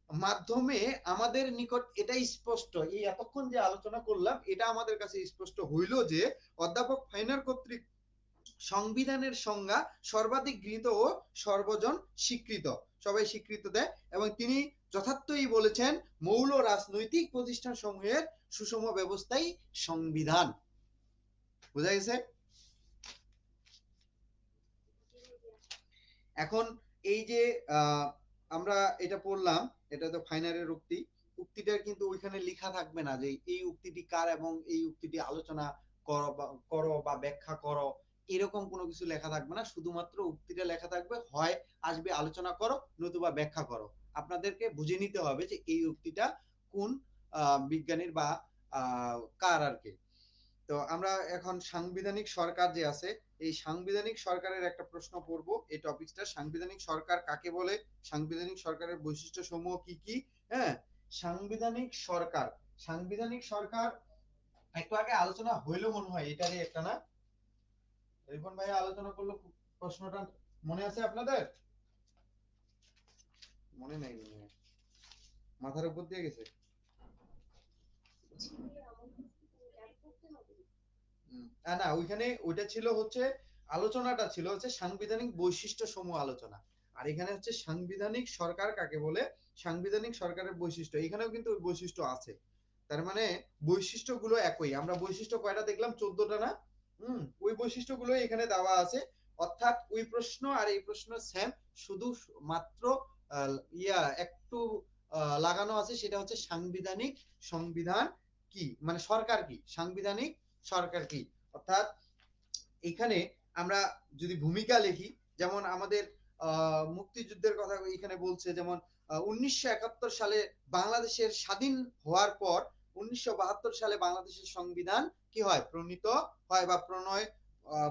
মাধ্যমে আমাদের নিকট এটাই স্পষ্ট, এই এতক্ষণ যে আলোচনা করলাম এটা আমাদের কাছে স্পষ্ট হইল যে অধ্যাপক ফাইনার কর্তৃক সংবিধানের সংজ্ঞা সর্বাধিক গৃহীত ও সর্বজন স্বীকৃত, সবাই স্বীকৃত দেয়, এবং তিনি যথার্থই বলেছেন মৌল রাজনৈতিক প্রতিষ্ঠান সমূহের সুষম ব্যবস্থাই সংবিধান। বোঝা গেছে? এখন এই যে আমরা এটা পড়লাম, এটা তো ফাইনালের উক্তি, উক্তিটা কিন্তু ওইখানে লেখা থাকবে না যে এই উক্তিটি কার এবং এই উক্তিটি আলোচনা করো বা ব্যাখ্যা করো, এরকম কোনো কিছু লেখা থাকবে না। শুধুমাত্র উক্তিটা লেখা থাকবে, হয় আসবে আলোচনা করো নতুবা ব্যাখ্যা করো। আপনাদেরকে বুঝে নিতে হবে যে এই উক্তিটা কোন বিজ্ঞানীর বা কার আর কি। তো আমরা এখন সাংবিধানিক সরকার যে আছে, এই সাংবিধানিক সরকারের একটা প্রশ্ন পড়বো। এই টপিকটা সাংবিধানিক সরকার কাকে বলে, সাংবিধানিক সরকারের বৈশিষ্ট্য সমূহ কি কি। হ্যাঁ, সাংবিধানিক সরকার, সাংবিধানিক সরকার একটু আগে আলোচনা হইলো মনে হয়, এটারই একটা না, রিপন ভাই আলোচনা করলো, প্রশ্নটা মনে আছে আপনাদের? মনে নাই, মনে হয় মাথার উপর দিয়ে গেছে। না ওইখানে ওইটা ছিল হচ্ছে, আলোচনাটা ছিল হচ্ছে সাংবিধানিক বৈশিষ্ট্য সমূহ আলোচনা, আর এখানে হচ্ছে সাংবিধানিক সরকার কাকে বলে, সাংবিধানিক সরকারের বৈশিষ্ট্য, এখানেও কিন্তু ওই বৈশিষ্ট্য আছে। তার মানে বৈশিষ্ট্যগুলো একই, আমরা বৈশিষ্ট্য কয়টা দেখলাম, 14টা না? ওই বৈশিষ্ট্যগুলো এখানে দেওয়া আছে, অর্থাৎ ওই প্রশ্ন আর এই প্রশ্ন সেম, শুধু মাত্র একটু লাগানো আছে, সেটা হচ্ছে সাংবিধানিক, সংবিধান কি মানে সরকার কি, সাংবিধানিক সরকার কি। অর্থাৎ এখানে আমরা যদি ভূমিকা লিখি, যেমন আমাদের মুক্তিযুদ্ধের কথা এখানে বলছে, যেমন 1971 সালে বাংলাদেশের স্বাধীন হওয়ার পর 1972 সালে বাংলাদেশের সংবিধান কি হয়, প্রণীত হয় বা প্রণয়,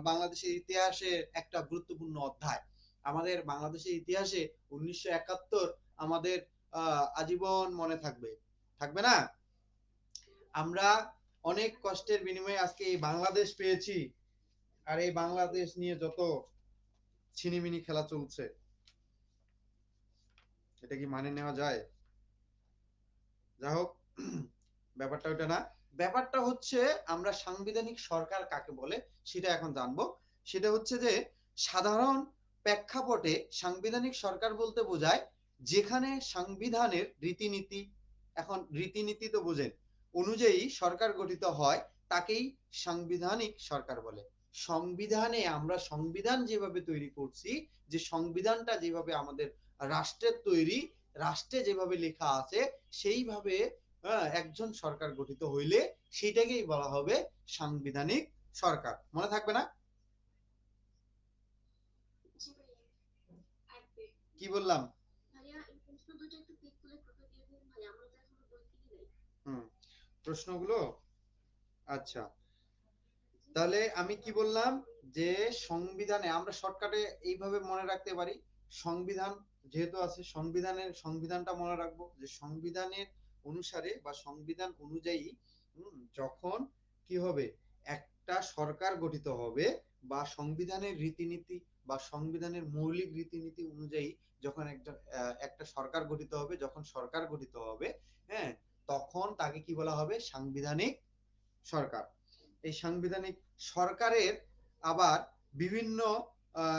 বাংলাদেশের ইতিহাসে একটা গুরুত্বপূর্ণ অধ্যায়। আমাদের বাংলাদেশের ইতিহাসে 1971 আমাদের আজীবন মনে থাকবে, থাকবে না? আমরা অনেক কষ্টের বিনিময়ে আজকে এই বাংলাদেশ পেয়েছি, আর এই বাংলাদেশ নিয়ে যত ছিনিমিনি খেলা চলছে, এটা কি মানে নেওয়া যায়? যাই হোক, ব্যাপারটা ওটা না, ব্যাপারটা হচ্ছে আমরা সাংবিধানিক সরকার কাকে বলে সেটা এখন জানবো। সেটা হচ্ছে যে সাধারণ প্রেক্ষাপটে সাংবিধানিক সরকার বলতে বোঝায় যেখানে সংবিধানের রীতিনীতি, এখন রীতিনীতি তো বোঝেন, অনুযায়ী সরকার গঠিত হয়, তাকেই সাংবিধানিক সরকার বলে। সংবিধানে আমরা সংবিধান যেভাবে তৈরি করছি, যে সংবিধানটা যেভাবে আমাদের রাষ্ট্রের তৈরি, রাষ্ট্রে যেভাবে লেখা আছে সেইভাবে একজন সরকার গঠিত হইলে সেটাকেই বলা হবে সাংবিধানিক সরকার। মনে থাকবে না? কি বললাম? প্রশ্নগুলো আচ্ছা, তাহলে আমি কি বললাম যে সংবিধানে আমরা শর্টকাটে এইভাবে মনে রাখতে পারি, সংবিধান যেহেতু আছে সংবিধানটা মনে রাখবো যে সংবিধানের অনুসারে বা সংবিধান অনুযায়ী যখন কি হবে একটা সরকার গঠিত হবে বা সংবিধানের রীতিনীতি বা সংবিধানের মৌলিক রীতিনীতি অনুযায়ী যখন একটা সরকার গঠিত হবে, যখন সরকার গঠিত হবে, হ্যাঁ, তখন তাকে কি বলা হবে? সাংবিধানিক সরকার। এই সাংবিধানিক সরকারের আবার বিভিন্ন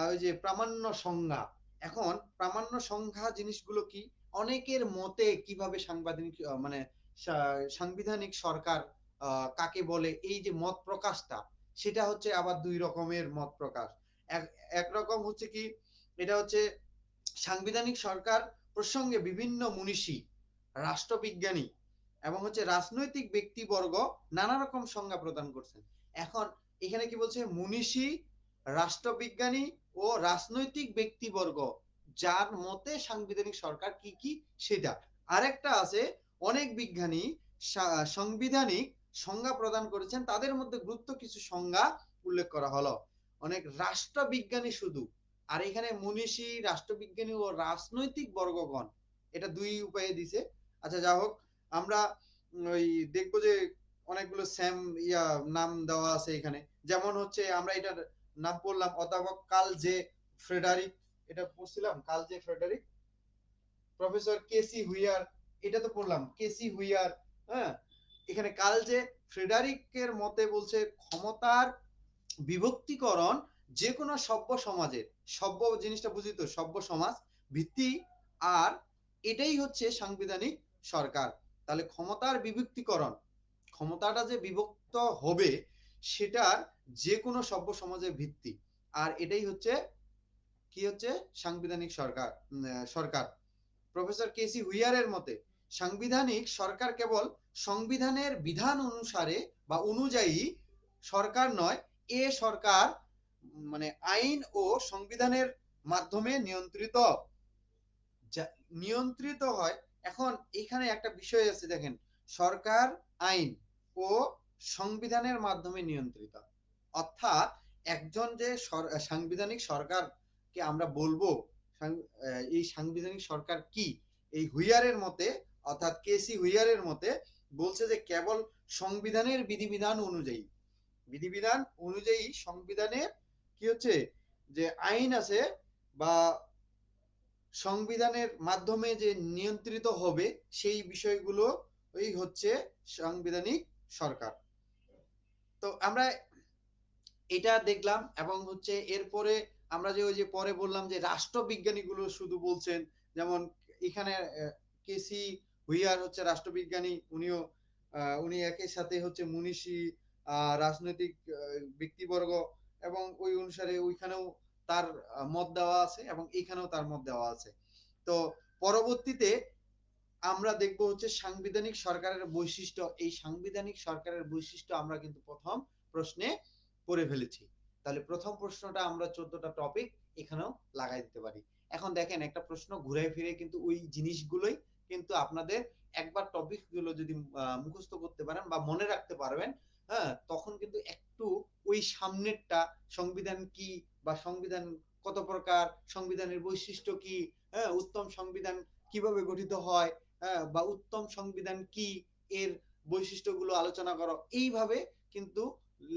ওই যে প্রামাণ্য সংজ্ঞা। এখন প্রামাণ্য সংজ্ঞা জিনিসগুলো কি? অনেকের মতে কিভাবে মানে সাংবিধানিক সরকার কাকে বলে, এই যে মত প্রকাশটা, সেটা হচ্ছে আবার দুই রকমের মত প্রকাশ। একরকম হচ্ছে কি, এটা হচ্ছে সাংবিধানিক সরকার প্রসঙ্গে বিভিন্ন মনীষী, রাষ্ট্রবিজ্ঞানী এবং হচ্ছে রাজনৈতিক ব্যক্তিবর্গ নানা রকম সংজ্ঞা প্রদান করছেন। এখন এখানে কি বলছে? মনীষী, রাষ্ট্রবিজ্ঞানী ও রাজনৈতিক ব্যক্তিবর্গ যার মতে সাংবিধানিক সরকার কি কি সেটা। আরেকটা আছে অনেক বিজ্ঞানী সাংবিধানিক সংজ্ঞা প্রদান করেছেন, তাদের মধ্যে গুরুত্ব কিছু সংজ্ঞা উল্লেখ করা হলো। অনেক রাষ্ট্রবিজ্ঞানী শুধু, আর এখানে মনীষী, রাষ্ট্রবিজ্ঞানী ও রাজনৈতিক বর্গগণ, এটা দুই উপায়ে দিছে। আচ্ছা, যা হোক, আমরা ওই দেখবো যে অনেকগুলো নাম দেওয়া আছে এখানে। যেমন হচ্ছে আমরা এটার নাম পড়লাম অধ্যাপক কার্ল জে ফ্রেডারিক, এটা পড়ছিলাম curl J Frederick. Professor KC where, এটা তো পড়লাম কেসি হুইয়ার। হ্যাঁ, এখানে কার্ল জে ফ্রেডারিকের মতে বলছে ক্ষমতার বিভক্তিকরণ যে কোনো সভ্য সমাজের, সভ্য জিনিসটা বুঝি তো, সভ্য সমাজ ভিত্তি, আর এটাই হচ্ছে সাংবিধানিক সরকার। তাহলে ক্ষমতার বিভক্তিকরণ, ক্ষমতাটা যে বিভক্ত হবে সেটার যে কোনো সভ্য সমাজের ভিত্তি, আর এটাই হচ্ছে কি হচ্ছে সাংবিধানিক সরকার। সরকার প্রফেসর কেসি হুইয়ারের মতে সাংবিধানিক সরকার কেবল সংবিধানের বিধান অনুসারে বা অনুযায়ী সরকার নয়, এ সরকার মানে আইন ও সংবিধানের মাধ্যমে নিয়ন্ত্রিত হয়। এখন এখানে একটা বিষয় আছে, দেখেন, সরকার আইন ও সংবিধানের মাধ্যমে নিয়ন্ত্রিত, অর্থাৎ একজন যে সাংবিধানিক সরকারকে আমরা বলবো, এই সাংবিধানিক সরকার কি, এই হুইয়ারের মতে, অর্থাৎ কেসি হুইয়ারের মতে বলছে যে কেবল সংবিধানের বিধিবিধান অনুযায়ী, বিধিবিধান অনুযায়ী সংবিধানের কি হচ্ছে যে আইন আছে বা সংবিধানের মাধ্যমে যে নিয়ন্ত্রিত হবে সেই বিষয়গুলো ওই হচ্ছে সাংবিধানিক সরকার। তো আমরা এটা দেখলাম, এবং হচ্ছে এরপরে আমরা যে ওই যে পরে বললাম যে রাষ্ট্রবিজ্ঞানীগুলো শুধু বলছেন, যেমন এখানে কেসি হুইয়ার হচ্ছে রাষ্ট্রবিজ্ঞানী, উনি একই সাথে হচ্ছে মনীষী, রাজনৈতিক ব্যক্তিবর্গ, এবং ওই অনুসারে ওইখানেও তার মত দেওয়া আছে এবং এখানেও তার মত দেওয়া আছে। তো পরবর্তীতে আমরা দেখব হচ্ছে সাংবিধানিক সরকারের বৈশিষ্ট্য। এই সাংবিধানিক সরকারের বৈশিষ্ট্য আমরা কিন্তু প্রথম প্রশ্নে পড়ে ফেলেছি। তাহলে প্রথম প্রশ্নটা আমরা 14টা টপিক এখানেও লাগাই দিতে পারি। এখন দেখেন, একটা প্রশ্ন ঘুরে ফিরে কিন্তু ওই জিনিসগুলোই কিন্তু আপনাদের একবার টপিক গুলো যদি মুখস্থ করতে পারেন বা মনে রাখতে পারবেন, হ্যাঁ, তখন কিন্তু একটু ওই সামনেরটা, সংবিধান কি বা সংবিধান কত প্রকার, সংবিধানের বৈশিষ্ট্য কি, হ্যাঁ, উত্তম সংবিধান কিভাবে গঠিত হয়, হ্যাঁ, বা উত্তম সংবিধান কি, এর বৈশিষ্ট্যগুলো আলোচনা করো, এইভাবে কিন্তু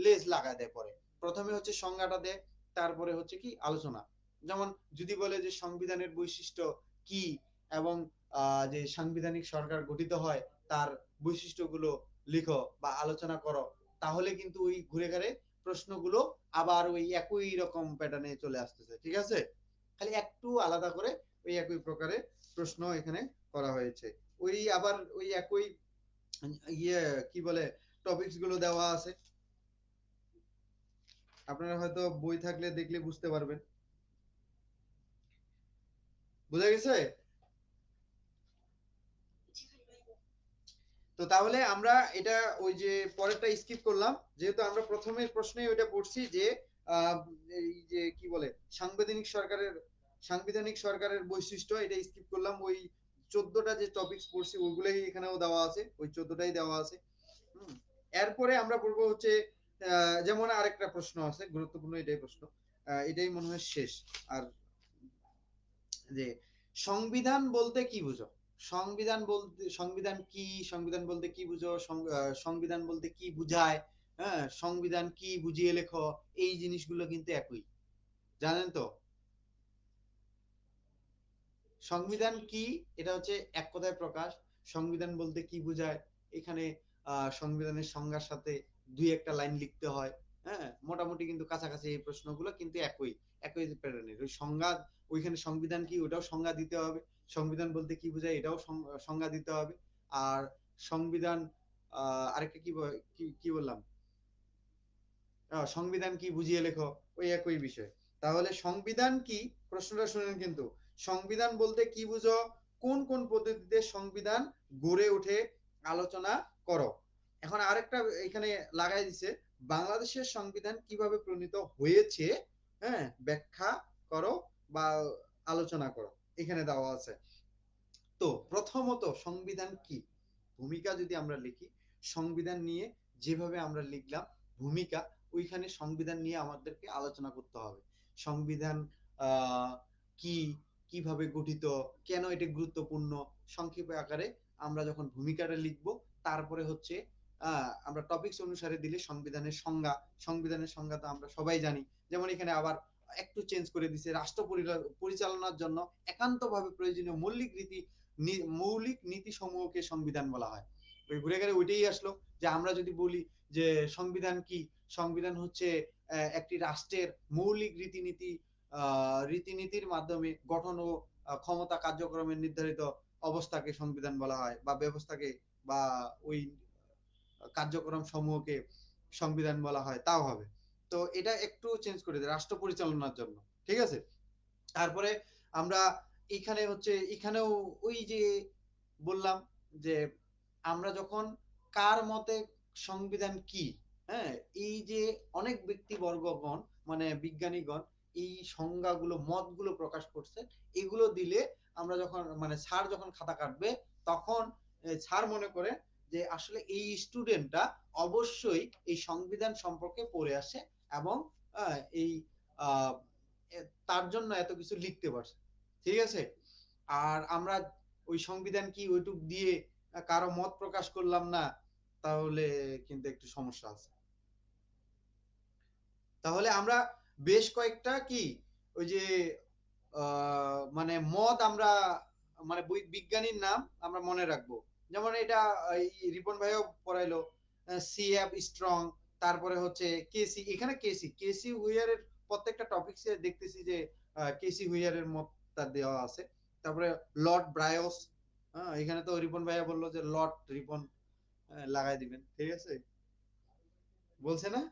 লেজ লাগায় দেয়। পরে প্রথমে হচ্ছে সংজ্ঞাটা দেয়, তারপরে হচ্ছে কি আলোচনা। যেমন যদি বলে যে সংবিধানের বৈশিষ্ট্য কি এবং যে সাংবিধানিক সরকার গঠিত হয় তার বৈশিষ্ট্যগুলো লিখো বা আলোচনা করো, তাহলে কিন্তু ওই ঘুরে ঘুরে প্রশ্নগুলো আবার ওই একই রকম প্যাটার্নে চলে আসতেছে। ঠিক আছে, খালি একটু আলাদা করে ওই একই প্রকারের প্রশ্ন এখানে করা হয়েছে। ওই আবার ওই একই ইয়ে কি বলে টপিকস গুলো দেওয়া আছে, আপনারা হয়তো বই থাকলে দেখলে বুঝতে পারবেন। বুঝা গেছে? তো তাহলে আমরা এটা ওই যে পরেরটা স্কিপ করলাম, যেহেতু আমরা প্রথমের প্রশ্নেই ওইটা পড়ছি যে এই যে কি বলে সাংবিধানিক সরকারের বৈশিষ্ট্য, এটা স্কিপ করলাম। ওই 14টা যে টপিকস পড়ছি ওইগুলোই এখানেও দেওয়া আছে, ওই 14টাই দেওয়া আছে। এরপরে আমরা পড়বো হচ্ছে যেমন আরেকটা প্রশ্ন আছে গুরুত্বপূর্ণ, এটাই প্রশ্ন, এটাই মনে হয় শেষ। আর যে সংবিধান বলতে কি বুঝো? সংবিধান কি, সংবিধান বলতে কি বুঝো, সংবিধান বলতে কি বুঝায়, হ্যাঁ, সংবিধান কি বুঝিয়ে লেখো, এই জিনিসগুলো কিন্তু একই, জানেন তো? সংবিধান কি, এটা হচ্ছে এক কথায় প্রকাশ। সংবিধান বলতে কি বুঝায়, এখানে সংবিধানের সংজ্ঞার সাথে দুই একটা লাইন লিখতে হয়। হ্যাঁ, মোটামুটি কিন্তু কাছাকাছি, এই প্রশ্নগুলো কিন্তু একই, একই প্যাটার্নের। ওই সংজ্ঞা, ওইখানে সংবিধান কি ওটাও সংজ্ঞা দিতে হবে, সংবিধান বলতে কি বুঝায় এটাও সংজ্ঞা দিতে হবে। আর সংবিধান আরেকটা কি কি বললাম, সংবিধান কি বুঝিয়ে লেখো, ওই একই বিষয়। তাহলে সংবিধান কি, প্রশ্নটা শুনেন কিন্তু, সংবিধান বলতে কি বুঝো, কোন কোন পদ্ধতিতে সংবিধান গড়ে ওঠে, আলোচনা করো। এখন আরেকটা এখানে লাগাই দিছে, বাংলাদেশের সংবিধান কিভাবে প্রণীত হয়েছে, হ্যাঁ, ব্যাখ্যা করো বা আলোচনা করো, এখানে দেওয়া আছে। তো প্রথমত সংবিধান কি, ভূমিকা যদি আমরা লিখি, সংবিধান নিয়ে যেভাবে আমরা লিখলাম ভূমিকা, ওইখানে সংবিধান নিয়ে আমাদেরকে আলোচনা করতে হবে। সংবিধান কি, কিভাবে গঠিত, কেন এটা গুরুত্বপূর্ণ, সংক্ষেপে আকারে আমরা যখন ভূমিকাটা লিখব, তারপরে হচ্ছে আমরা টপিকস অনুসারে দিলে সংবিধানের সংজ্ঞা, সংবিধানের সংজ্ঞা তো আমরা সবাই জানি। যেমন এখানে আবার একটু চেঞ্জ করে দিছে, রাষ্ট্র পরিচালনার জন্য একান্তভাবে প্রয়োজনীয় মৌলিক নীতি সমূহকে সংবিধান বলা হয়। ওই ঘুরে গেলে ওইটাই আসলো, যে আমরা যদি বলি যে সংবিধান কি, সংবিধান হচ্ছে একটি রাষ্ট্রের মৌলিক রীতিনীতির মাধ্যমে গঠন ও ক্ষমতা কার্যক্রমের নির্ধারিত অবস্থাকে সংবিধান বলা হয়, বা ব্যবস্থাকে বা ওই কার্যক্রম সমূহকে সংবিধান বলা হয়, তাও হবে। তো এটা একটু চেঞ্জ করে দেয় রাষ্ট্র পরিচালনার জন্য, ঠিক আছে। তারপরে আমরা এখানে হচ্ছে, এখানেও ওই যে বললাম যে আমরা যখন কার মতে সংবিধান কি, হ্যাঁ, এই যে অনেক ব্যক্তিবর্গগণ মানে বিজ্ঞানীগণ এই সংজ্ঞাগুলো মতগুলো প্রকাশ করছে, এগুলো দিলে আমরা যখন মানে স্যার যখন খাতা কাটবে, তখন স্যার মনে করে যে আসলে এই স্টুডেন্টটা অবশ্যই এই সংবিধান সম্পর্কে পড়ে আসে, এবং এই আহ, তার জন্য এত কিছু লিখতে পারছে, ঠিক আছে। আর আমরা ওই সংবিধান কি ওইটুক দিয়ে কারো মত প্রকাশ করলাম না, তাহলে কিন্তু একটু সমস্যা আছে। তাহলে আমরা বেশ কয়েকটা কি, ওই যে মানে মত আমরা, মানে বিজ্ঞানীর নাম আমরা মনে রাখবো। যেমন এটা রিপন ভাইও পড়াইলো, সিএফ স্ট্রং, তারপরে হচ্ছে কেসি, এখানে কেসি হুইয়ারের প্রত্যেকটা টপিকসে দেখতেছি যে কেসি হুইয়ারের মতটা দেওয়া আছে। তারপরে লর্ড ব্রায়োস, এখানে তো রিপন ভাইয়া বললো যে লর্ড রিপন লাগাই দিবেন, ঠিক আছে, বলছে না?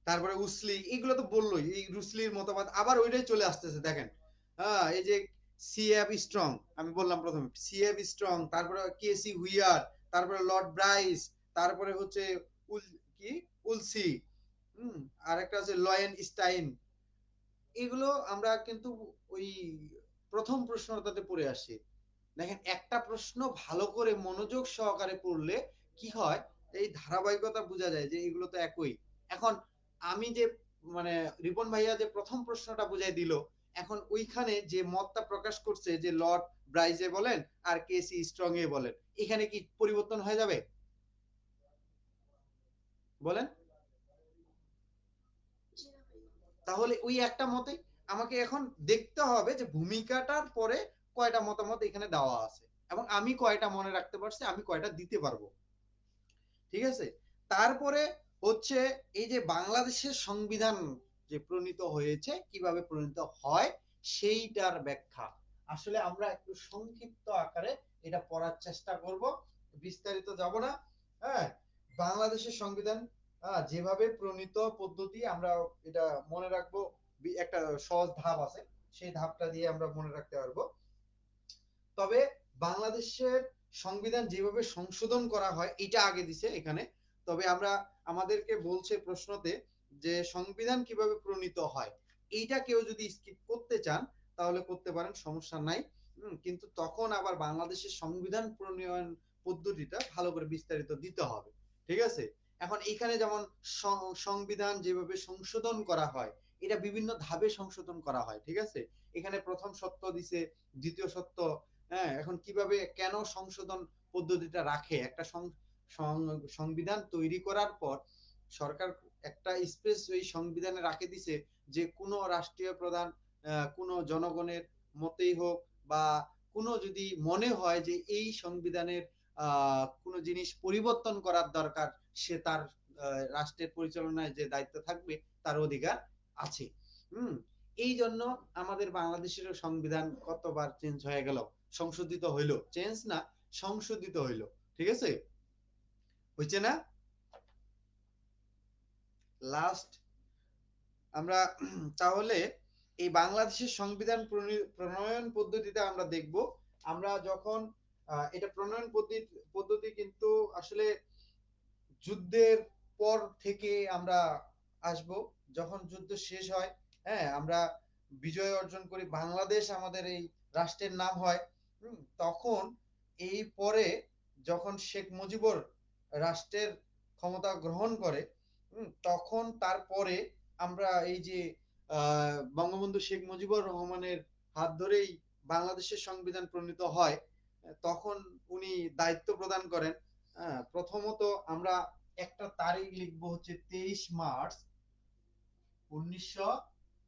তারপরে উসলি, এগুলো তো বললোই, এই রুসলির মতবাদ আবার ওইটাই চলে আসতেছে, দেখেন। হ্যাঁ, এই যে সিএফ স্ট্রং, আমি বললাম প্রথমে সিএফ স্ট্রং, তারপরে কেসি হুইয়ার, তারপরে লর্ড ব্রাইস, তারপরে হচ্ছে উল কি উলসি, আর একটা আছে লয়েন স্টাইন। এগুলো আমরা কিন্তু ওই প্রথম প্রশ্নটাতে পড়ে আসি। দেখেন, একটা প্রশ্ন ভালো করে মনোযোগ সহকারে পড়লে কি হয়, এই ধারাবাহিকতা বোঝা যায় যে এগুলো তো একই। এখন আমি যে মানে রিপন ভাইয়া যে প্রথম প্রশ্নটা বুঝাই দিল, এখন ওইখানে যে মতটা প্রকাশ করছে যে লর্ড ব্রাইজে বলেন আর কেসি স্ট্রং এ বলেন, এখানে কি পরিবর্তন হয়ে যাবে বলেন? তাহলে ওই একটা মতে আমাকে এখন দেখতে হবে যে ভূমিকাটার পরে কয়টা মতামত এখানে দেওয়া আছে, এবং আমি কয়টা মনে রাখতে পারছি, আমি কয়টা দিতে পারবো, ঠিক আছে। তারপরে হচ্ছে এই যে বাংলাদেশের সংবিধান যে প্রণীত হয়েছে, কিভাবে প্রণীত হয়, সেইটার ব্যাখ্যা। আসলে আমরা একটু সংক্ষিপ্ত আকারে এটা পড়ার চেষ্টা করব, বিস্তারিত যাব না। হ্যাঁ, বাংলাদেশের সংবিধান যেভাবে প্রণীত পদ্ধতি আমরা এটা মনে রাখবো, একটা সহজ ধাপ আছে, সেই ধাপটা দিয়ে আমরা মনে রাখতে পারবো। তবে বাংলাদেশের সংবিধান যেভাবে সংশোধন করা হয় এটা আগে দিছে এখানে। তবে আমরা, আমাদেরকে বলছে প্রশ্নতে যে সংবিধান কিভাবে প্রণীত হয়, এইটা কেউ যদি স্কিপ করতে চান তাহলে করতে পারেন, সমস্যা নাই। কিন্তু তখন আবার বাংলাদেশের সংবিধান প্রণয়ন পদ্ধতিটা ভালো করে বিস্তারিত দিতে হবে, ঠিক আছে। এখন এইখানে যেমন সংবিধান যেভাবে সংশোধন করা হয়, এটা বিভিন্ন ধাপে সংশোধন করা হয়, ঠিক আছে? এখানে প্রথম সত্য দিছে, দ্বিতীয় সত্য, হ্যাঁ, এখন কিভাবে কেন সংশোধন পদ্ধতিটা রাখে, একটা সংবিধান তৈরি করার পর সরকার একটা স্পেস ওই সংবিধানে রাখে দিছে যে কোনো রাষ্ট্রীয় প্রধান কোনো জনগণের মতেই হোক বা কোনো যদি মনে হয় যে এই সংবিধানের কোনো জিনিস পরিবর্তন করার দরকার, সে তার রাষ্ট্রের পরিচালনায় যে দায়িত্ব থাকবে তার অধিকার আছে। হুম, এই জন্য আমাদের বাংলাদেশের সংবিধান কতবার চেঞ্জ হয়ে গেল, সংশোধিত হইলো, চেঞ্জ না সংশোধিত হইলো, ঠিক আছে? হয়েছে না? লাস্ট আমরা তাহলে এই বাংলাদেশের সংবিধান প্রণয়ন পদ্ধতিতে আমরা দেখব, আমরা যখন এটা প্রণয়ন পদ্ধতি কিন্তু আসলে যুদ্ধের পর থেকে আমরা আসব, যখন যুদ্ধ শেষ হয়, হ্যাঁ, আমরা বিজয় অর্জন করি, বাংলাদেশ আমাদের এই রাষ্ট্রের নাম হয়, তখন এই পরে যখন শেখ মুজিবুর রাষ্ট্রের ক্ষমতা গ্রহণ করে, তখন তারপরে আমরা এই যে বঙ্গবন্ধু শেখ মুজিবুর রহমানের হাত ধরেই বাংলাদেশের সংবিধান প্রণীত হয়, তখন উনি দায়িত্ব প্রদান করেন। প্রথমত আমরা একটা তারিখ লিখবো হচ্ছে 23 মার্চ 1900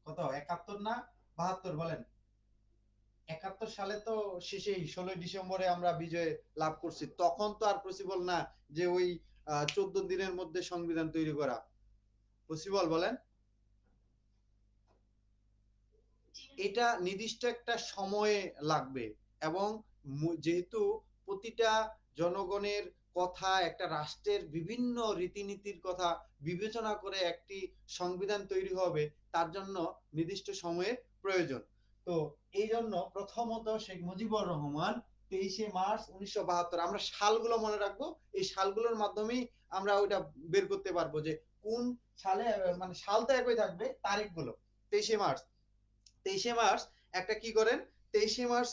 কত 71 না 72 বলেন? 71 সালে তো শেষেই 16 ডিসেম্বরে আমরা বিজয় লাভ করছি, তখন তো আর পসিবল না যে ওই 14 দিনের মধ্যে সংবিধান তৈরি করা, পসিবল বলেন? এটা নির্দিষ্ট একটা সময়ে লাগবে, এবং যেহেতু প্রতিটা জনগণের কথা, একটা রাষ্ট্রের বিভিন্ন রীতিনীতির কথা বিবেচনা করে একটি সংবিধান তৈরি হবে, তার জন্য নির্দিষ্ট সময়ের প্রয়োজন। তো এই জন্য প্রথমত শেখ মুজিবুর রহমান 23 মার্চ 1972, আমরা সালগুলো মনে রাখবো, এই সালগুলোর মাধ্যমেই আমরা ওইটা বের করতে পারবো যে কোন সালে, মানে সাল তো একই থাকবে, তারিখগুলো 23 মার্চ। 23 মার্চ একটা কি করেন, 23 মার্চ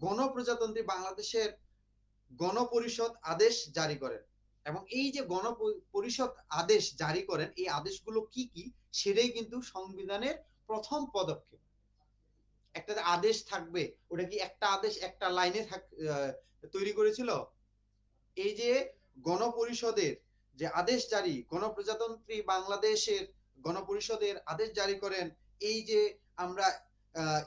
গণপ্রজাতন্ত্রী বাংলাদেশের গণপরিষদ আদেশ জারি করেন, এবং এই যে গণপরিষদ আদেশ জারি করেন, এই আদেশগুলো কি কি সেটাই কিন্তু সংবিধানের প্রথম পদক্ষেপ। একটা আদেশ থাকবে, ওটা কি একটা আদেশ একটা লাইনে তৈরি করেছিল? এই যে গণপরিষদের যে আদেশ জারি, গণপ্রজাতন্ত্রী বাংলাদেশের গণপরিষদের আদেশ জারি করেন, এই যে আমরা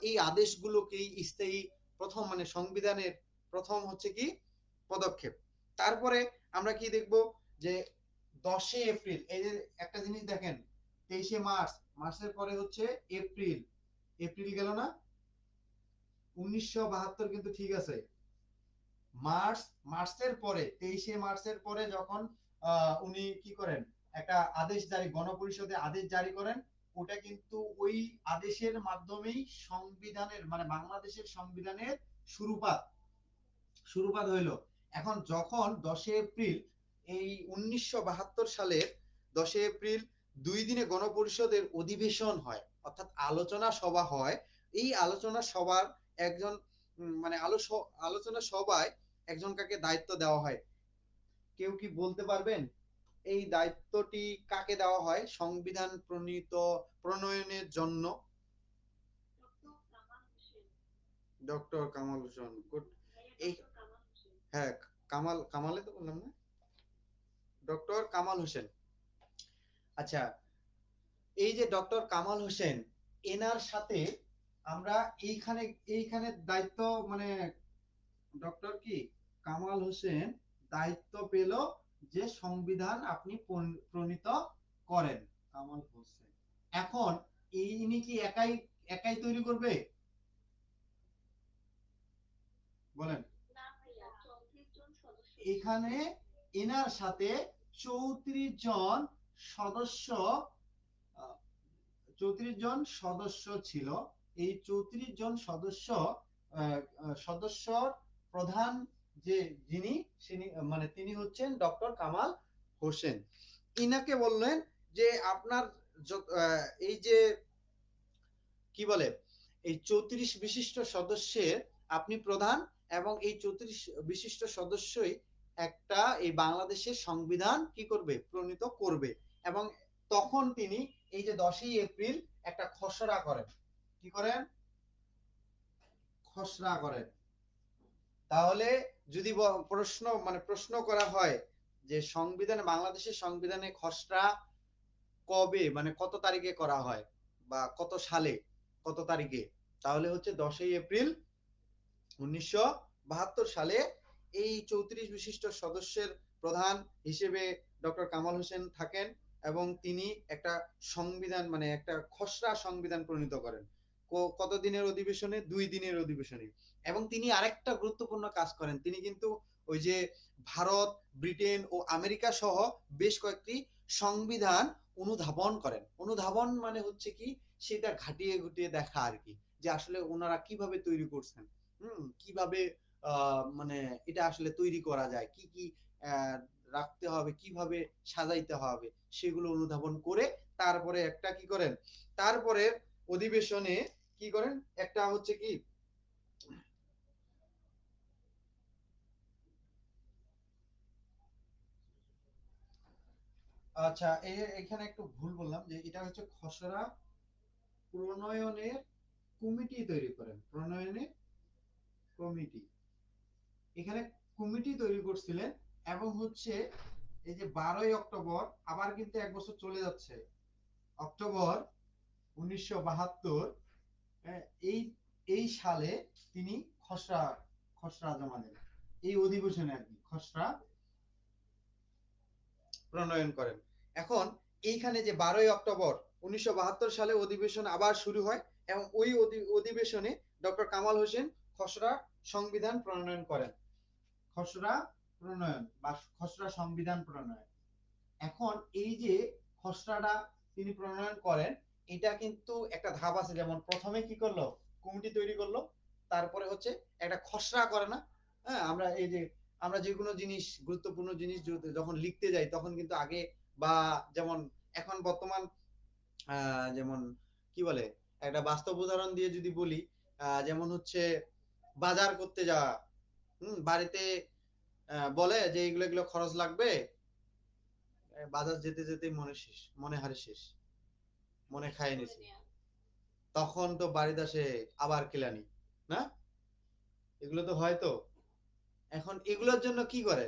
এই আদেশগুলোকেই স্থায়ী প্রথম, মানে সংবিধানের প্রথম হচ্ছে কি পদক্ষেপ। তারপরে আমরা কি দেখব যে 10 এপ্রিল, এই যে একটা জিনিস দেখেন, 23 মার্চ, মার্চের পরে হচ্ছে এপ্রিল, এপ্রিল গেল না, 1972 কিন্তু ঠিক আছে। মার্চ, মার্চের পরে 23 মার্চের পরে যখন উনি কি করেন, একটা আদেশ জারি, গণপরিষদে আদেশ জারি করেন, ওটা কিন্তু ওই আদেশের মাধ্যমেই সংবিধানের, মানে বাংলাদেশের সংবিধানের শুরুপাত শুরুপাত হইলো। এখন যখন 10 এপ্রিল, এই 1972 সালের 10 এপ্রিল 2 দিনে গণপরিষদের অধিবেশন হয়, অর্থাৎ আলোচনা সভা হয়, এই আলোচনা সভার একজন মানে আলোচনা সভায় একজন কাকে দায়িত্ব দেওয়া হয়, কেউ কি বলতে পারবেন এই দায়িত্বটি কাকে দেওয়া হয় সংবিধান প্রণয়নের জন্য? Doctor Kamal Hossain, good. এই, হ্যাঁ, কামালে তো বললাম না, ডক্টর কামাল হোসেন। আচ্ছা, এই যে ডক্টর কামাল হোসেন, এনার সাথে আমরা এইখানে এইখানে দায়িত্ব, মানে ডক্টর কি কামাল হোসেন দায়িত্ব পেল যে সংবিধান আপনি প্রণীত করেন, কামাল হোসেন। এখন ইনি কি একাই একাই তৈরি করবে বলেন? এখানে এনার সাথে 34 জন সদস্য, 34 জন সদস্য ছিল। এই 34 জন সদস্যর প্রধান যে যিনি, মানে তিনি হচ্ছেন ডক্টর কামাল হোসেন। ইনাকে বললেন যে আপনার এই যে কি বলে, এই 34 বিশিষ্ট সদস্যের আপনি প্রধান, এবং এই 34 বিশিষ্ট সদস্যই একটা এই বাংলাদেশের সংবিধান কি করবে, প্রণীত করবে। এবং তখন তিনি এই যে 10ই এপ্রিল একটা খসড়া করেন, কি করেন, খসড়া করেন। তাহলে যদি প্রশ্ন করা হয় যে সংবিধানে, বাংলাদেশের সংবিধানে খসড়া কবে, মানে কত তারিখে করা হয় বা কত সালে, কত তারিখে, তাহলে হচ্ছে 10ই এপ্রিল 1972 সালে এই 34 বিশিষ্ট সদস্যের প্রধান হিসেবে ডক্টর কামাল হোসেন থাকেন এবং তিনি একটা সংবিধান, মানে একটা খসড়া সংবিধান প্রণীত করেন। কত দিনের অধিবেশনে? 2 দিনের অধিবেশনে। এবং তিনি আরেকটা গুরুত্বপূর্ণ কাজ করেন, তিনি কিন্তু ওই যে ভারত, ব্রিটেন ও আমেরিকা সহ বেশ কয়েকটি সংবিধান অনুধাবন করেন। অনুধাবন মানে হচ্ছে কি, সেটা ঘাটিয়ে ঘুটিয়ে দেখা আর কি, যে আসলে ওনারা কিভাবে তৈরি করছেন, কিভাবে মানে এটা আসলে তৈরি করা যায়, কি কি রাখতে হবে, কিভাবে সাজাইতে হবে, সেগুলো অনুধাবন করে তারপরে একটা কি করেন, তারপরে অধিবেশনে কি করেন, একটা হচ্ছে কি, আচ্ছা এখানে একটু ভুল বললাম, যে এটা হচ্ছে খসড়া প্রণয়নের কমিটি তৈরি করেন, প্রণয়নের কমিটি, এখানে কমিটি তৈরি করছিলেন। এবং হচ্ছে এই যে 12ই অক্টোবর, আবার কিন্তু এক বছর চলে যাচ্ছে, অক্টোবর 1972, হ্যাঁ, এই এই সালে তিনি খসড়া খসড়া জমা দেন, এই অধিবেশনে আর কি খসড়া প্রণয়ন করেন। এখন এইখানে যে 12ই অক্টোবর 1972 সালে অধিবেশন আবার শুরু হয় এবং ওই অধিবেশনে ডক্টর কামাল হোসেন খসড়া সংবিধান প্রণয়ন করেন, খসড়া প্রণয়ন বা খসড়া সংবিধান প্রণয়ন। এখন এই যে খসড়াটা তিনি প্রণয়ন করেন, এটা কিন্তু একটা ধাপ আছে, যেমন প্রথমে কি করলো, কমিটি তৈরি করলো, তারপরে হচ্ছে একটা খসড়া করে না, হ্যাঁ, আমরা এই যে আমরা যে কোনো জিনিস, গুরুত্বপূর্ণ জিনিস যখন লিখতে যাই তখন কিন্তু আগে, বা যেমন এখন বর্তমান যেমন কি বলে, একটা বাস্তব উদাহরণ দিয়ে যদি বলি, যেমন হচ্ছে বাজার করতে যাওয়া, বাড়িতে বলে যে এগুলো এগুলো খরচ লাগবে, বাজার যেতে যেতে মনে শেষ, মনে হারে শেষ, মনে খায় নিছে, তখন তো বাড়িতে আসে আবার কেলানি, না, এগুলো তো হয়তো। এখন এগুলোর জন্য কি করে,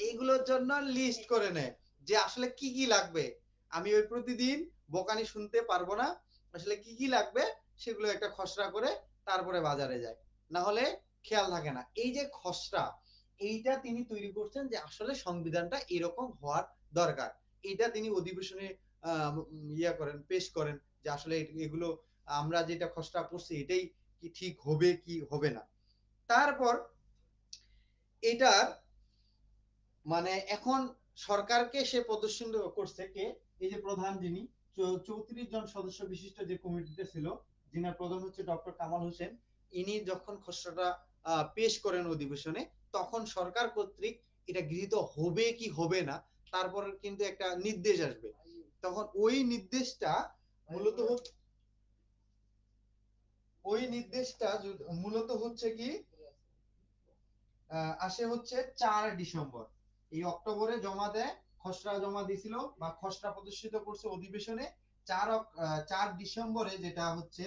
এইগুলোর জন্য লিস্ট করে নেয় যে আসলে কি কি লাগবে, আমি ওই প্রতিদিন বকানি শুনতে পারবো না, আসলে কি কি লাগবে সেগুলো একটা খসড়া করে তারপরে বাজারে যায়, না হলে খেয়াল থাকে না। এই যে খসড়া, এইটা তিনি তৈরি করছেন যে আসলে সংবিধানটা এরকম হওয়ার দরকার, এটা তিনি অধিবেশনে ইয়া করেন, পেশ করেন, যে আসলে এগুলো আমরা যেটা খসড়া করছি এটাই কি ঠিক হবে কি হবে না। তারপর এটার মানে এখন সরকারকে সে প্রদর্শন করছে কে, এই যে প্রধান যিনি 34 জন সদস্য বিশিষ্ট যে কমিটিতে ছিল, যিনি প্রধান হচ্ছে ডক্টর কামাল হোসেন, ইনি যখন খসড়াটা পেশ করেন অধিবেশনে, তখন সরকার কর্তৃক এটা গৃহীত হবে কি হবে না, তারপর কিন্তু একটা নির্দেশ আসবে, তখন ওই নির্দেশটা মূলত ওই নির্দেশটা মূলত হচ্ছে কি, আসে হচ্ছে 4 ডিসেম্বর, এই অক্টোবরে জমা দেয়, খসড়া জমা দিছিল বা খসড়া প্রদর্শিত করছে অধিবেশনে 4 ডিসেম্বরে, যেটা হচ্ছে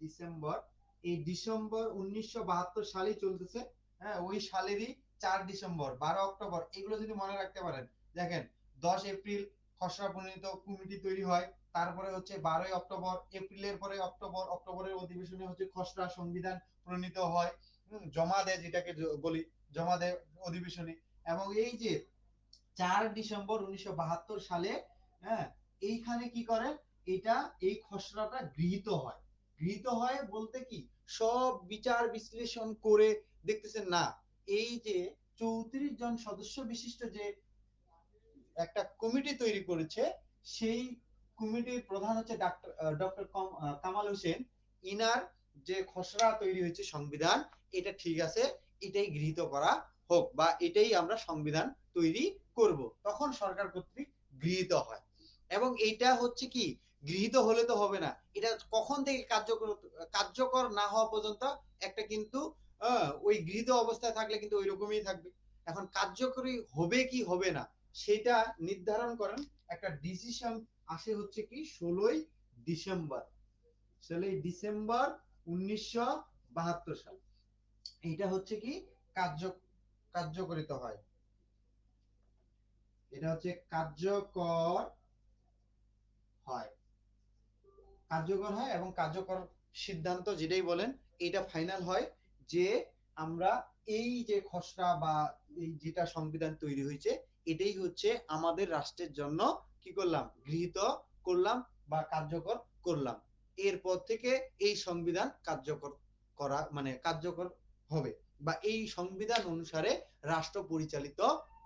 ডিসেম্বর, এই ডিসেম্বর 1972 সালে চলতেছে, হ্যাঁ, ওই সালেরই 4 ডিসেম্বর, 12 অক্টোবর, এগুলো যদি মনে রাখতে পারেন, দেখেন 10 এপ্রিল খসড়া প্রণীত কমিটি তৈরি হয়, তারপরে হচ্ছে 12ই অক্টোবর, এপ্রিলের পরে অক্টোবর, অক্টোবরের অধিবেশনে হচ্ছে খসড়া সংবিধান প্রণীত হয়, জমা দেয়, যেটাকে বলি জমা দেয় অধিবেশনে। এবং এই যে 4 ডিসেম্বর 1972 সালে, হ্যাঁ, এইখানে কি করে, এটা এই খসড়াটা গৃহীত হয়, গৃহীত হয় বলতে কি, সব বিচার বিশ্লেষণ করে দেখতেছেন না, এই যে 34 জন সদস্য বিশিষ্ট যে একটা কমিটি তৈরি করেছে, সেই কমিটির প্রধান হচ্ছে ডক্টর কামাল হোসেন, ইনার যে খসড়া তৈরি হয়েছে সংবিধান, এটা ঠিক আছে, এটাই গৃহীত করা হোক, বা এটাই আমরা সংবিধান তৈরি করব, তখন সরকার কর্তৃক গৃহীত হয়। এবং এটা হচ্ছে কি, গৃহীত হলে তো হবে না, এটা কখন থেকে কার্যকর না হওয়া পর্যন্ত একটা কিন্তু ওই গৃহীত অবস্থায় থাকলে কিন্তু ওই রকমই থাকবে। এখন কার্যকরী হবে কি হবে না সেটা নির্ধারণ করেন একটা ডিসিশন আসে হচ্ছে কি 16ই ডিসেম্বর, 1972 সাল। এটা হচ্ছে কি কার্য কার্যকরিত হয়, এটা হচ্ছে কার্যকর হয়, কার্যকর হয় এবং কার্যকর সিদ্ধান্ত যেটাই বলেন এটা ফাইনাল হয় যে আমরা এই যে খসড়া বা এই যেটা সংবিধান তৈরি হয়েছে এটাই হচ্ছে আমাদের রাষ্ট্রের জন্য কি করলাম, গৃহীত করলাম বা কার্যকর করলাম। এরপর থেকে এই সংবিধান কার্যকর করা মানে কার্যকর হবে বা এই সংবিধান অনুসারে রাষ্ট্র পরিচালিত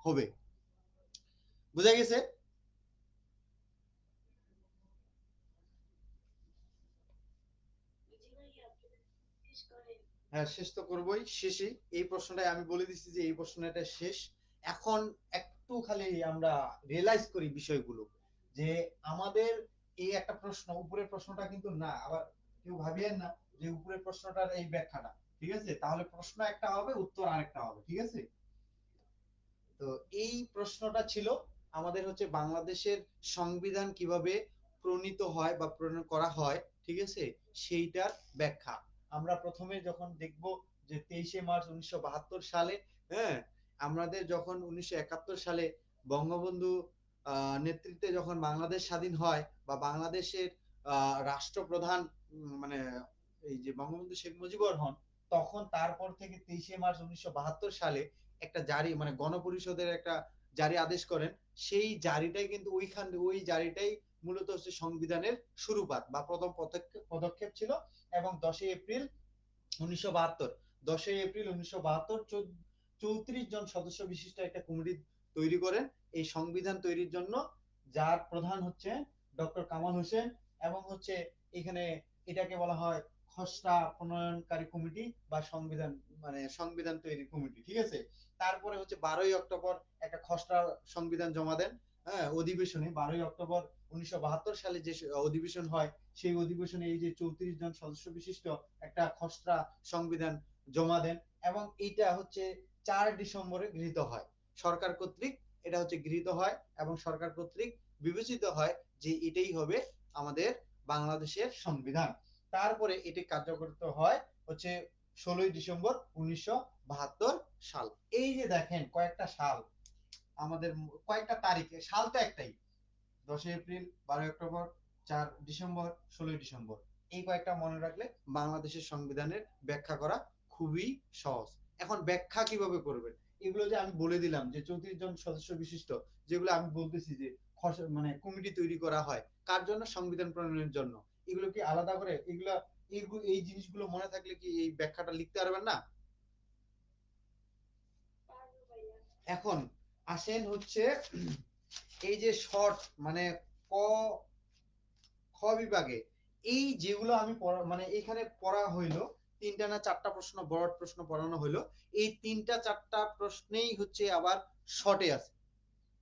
হবে। বুঝা গেছে? হ্যাঁ, শেষ তো করবোই, শেষই এই প্রশ্নটাই আমি বলে দিচ্ছি যে এই প্রশ্নটা শেষ। এখন একটু খালি আমরা রিয়েলাইজ করি বিষয়গুলো যে আমাদের এই একটা প্রশ্ন, উপরের প্রশ্নটা কিন্তু না আবার কেউ ভাবিয়েন না যে উপরের প্রশ্নটার এই ব্যাখ্যাটা, ঠিক আছে? তাহলে প্রশ্ন একটা হবে উত্তর আরেকটা হবে, ঠিক আছে? তো এই প্রশ্নটা ছিল আমাদের হচ্ছে বাংলাদেশের সংবিধান কিভাবে প্রণীত হয় বা প্রণয়ন করা হয়, ঠিক আছে, সেইটার ব্যাখ্যা। আমরা প্রথমে যখন দেখব যে 23শে মার্চ 1972 সালে, হ্যাঁ, আমাদের যখন 1971 সালে বঙ্গবন্ধু নেতৃত্বে যখন বাংলাদেশ স্বাধীন হয় বা বাংলাদেশের রাষ্ট্রপ্রধান মানে এই যে বঙ্গবন্ধু শেখ মুজিবুর হন, তখন তারপর থেকে 23শে মার্চ 1972 সালে একটা জারি মানে গণপরিষদের একটা জারি আদেশ করেন। সেই জারিটাই কিন্তু ওই জারিটাই মূলত হচ্ছে সংবিধানের শুরুপাত বা প্রথম পদক্ষেপ ছিল। এবং 10ই এপ্রিল 1972 34 জন সদস্য বিশিষ্ট একটা কমিটি তৈরি করেন এই সংবিধান তৈরির জন্য, যার প্রধান হচ্ছে ডক্টর কামাল হোসেন এবং হচ্ছে এখানে এটাকে বলা হয় খসড়া প্রণয়নকারী কমিটি বা সংবিধান মানে সংবিধান তৈরি কমিটি, ঠিক আছে? তারপরে হচ্ছে 12ই অক্টোবর একটা খসড়া সংবিধান জমা দেন, হ্যাঁ, অধিবেশনে 12ই অক্টোবর 1972 সালে যে অধিবেশন হয় সেই অধিবেশনে এই যে 34 জন সদস্য বিশিষ্ট একটা খসড়া সংবিধান জমা দেন এবং এইটা হচ্ছে 4 ডিসেম্বরে গৃহীত হয় সরকার কর্তৃক। এটা হচ্ছে গৃহীত হয় এবং সরকার কর্তৃক বিবেচিত হয় যে এটাই হবে আমাদের বাংলাদেশের সংবিধান। তারপরে এটি কার্যকরিত হয় হচ্ছে 16ই ডিসেম্বর 1972 সাল। এই যে দেখেন কয়েকটা সাল, আমাদের কয়েকটা তারিখে, সাল তো একটাই, 10ই এপ্রিল, 12ই অক্টোবর, 4 ডিসেম্বর, 16ই ডিসেম্বর। এই কয়েকটা মনে রাখলে বাংলাদেশের সংবিধানের ব্যাখ্যা করা খুবই সহজ। এখন ব্যাখ্যা কিভাবে করবেন, এগুলো যে আমি বলে দিলাম যে 34 জন সদস্য বিশিষ্ট, যেগুলো আমি বলতেছি যে মানে কমিটি তৈরি করা হয় কার জন্য, সংবিধান প্রণয়নের জন্য, এগুলো কি আলাদা করে এগুলা এই জিনিসগুলো মনে থাকলে কি এই ব্যাখ্যাটা লিখতে পারবেন না? এখন আসেন হচ্ছে এই যে শর্ট মানে ক খ বিভাগে এই যেগুলো আমি মানে এখানে পড়া হইলো, 3টা না 4টা প্রশ্ন ব্রড প্রশ্ন পড়ানো হইলো, এই 3টা 4টা প্রশ্নেই হচ্ছে আবার শর্টে আছে,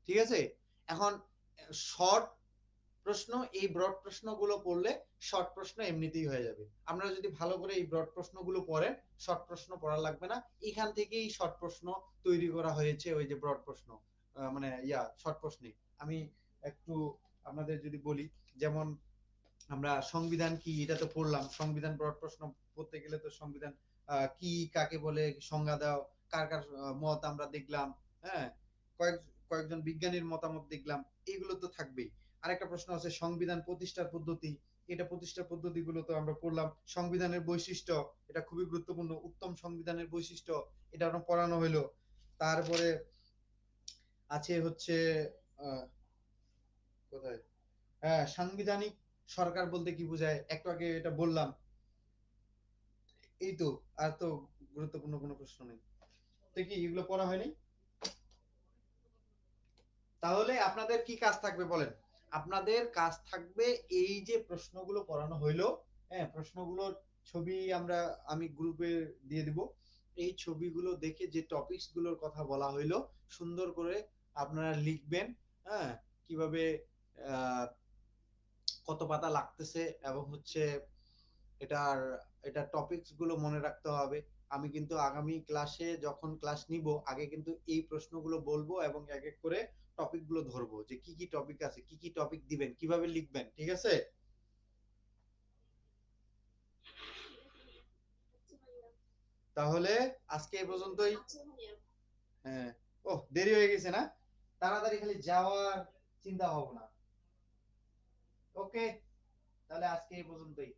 ঠিক আছে? এখন শর্ট প্রশ্ন, এই ব্রড প্রশ্নগুলো পড়লে শর্ট প্রশ্ন এমনিতেই হয়ে যাবে। আপনারা যদি ভালো করে এই ব্রড প্রশ্নগুলো পড়েন শর্ট প্রশ্ন পড়া লাগবে না, এখান থেকেই শর্ট প্রশ্ন তৈরি করা হয়েছে, ওই যে ব্রড প্রশ্ন মানে শর্ট প্রশ্নে আমি একটু আপনাদের যদি বলি, যেমন আমরা সংবিধান কি এটা তো পড়লাম, সংবিধান ব্রড প্রশ্ন পড়তে গেলে তো সংবিধান কি কাকে বলে সংজ্ঞা দাও, কার কার মত আমরা দেখলাম, হ্যাঁ, কয়েক কয়েকজন বিজ্ঞানীর মতামত দেখলাম, এগুলো তো থাকবেই। আরেকটা প্রশ্ন আছে সংবিধান প্রতিষ্ঠার পদ্ধতি, এটা প্রতিষ্ঠার পদ্ধতিগুলো তো আমরা পড়লাম। সংবিধানের বৈশিষ্ট্য, এটা খুবই গুরুত্বপূর্ণ, উত্তম সংবিধানের বৈশিষ্ট্য, এটা আমরা পড়ানো হলো। তারপরে আছে হচ্ছে আহ কোথায়, হ্যাঁ, সাংবিধানিক সরকার বলতে কি বোঝায় একটু আগে এটা বললাম। এই তো, আর তো গুরুত্বপূর্ণ কোনো প্রশ্ন নেই। তো কি এগুলো পড়া হয়নি? তাহলে আপনাদের কি কাজ থাকবে বলেন? আপনাদের কাজ থাকবে এই যে প্রশ্নগুলো পড়ানো হইলো, হ্যাঁ, প্রশ্নগুলোর ছবি আমি গ্রুপে দিয়ে দিব। এই ছবিগুলো দেখে যে টপিকস গুলোর কথা বলা হইলো সুন্দর করে আপনারা লিখবেন, হ্যাঁ, কিভাবে আহ কত পাতা লাগতেছে এবং হচ্ছে এটার এটার টপিকস গুলো মনে রাখতে হবে। আমি কিন্তু আগামী ক্লাসে যখন ক্লাস নিব আগে কিন্তু এই প্রশ্নগুলো বলবো এবং এক এক করে টপিক গুলো ধরবো যে কি কি টপিক আছে, কি কি টপিক দিবেন, কিভাবে লিখবেন, ঠিক আছে? তাহলে আজকে এই পর্যন্তই। হ্যাঁ। ওহ, দেরি হয়ে গেছে না? তাড়াতাড়ি খালি যাওয়ার চিন্তা ভাবনা। ওকে, তাহলে আজকে এই পর্যন্তই।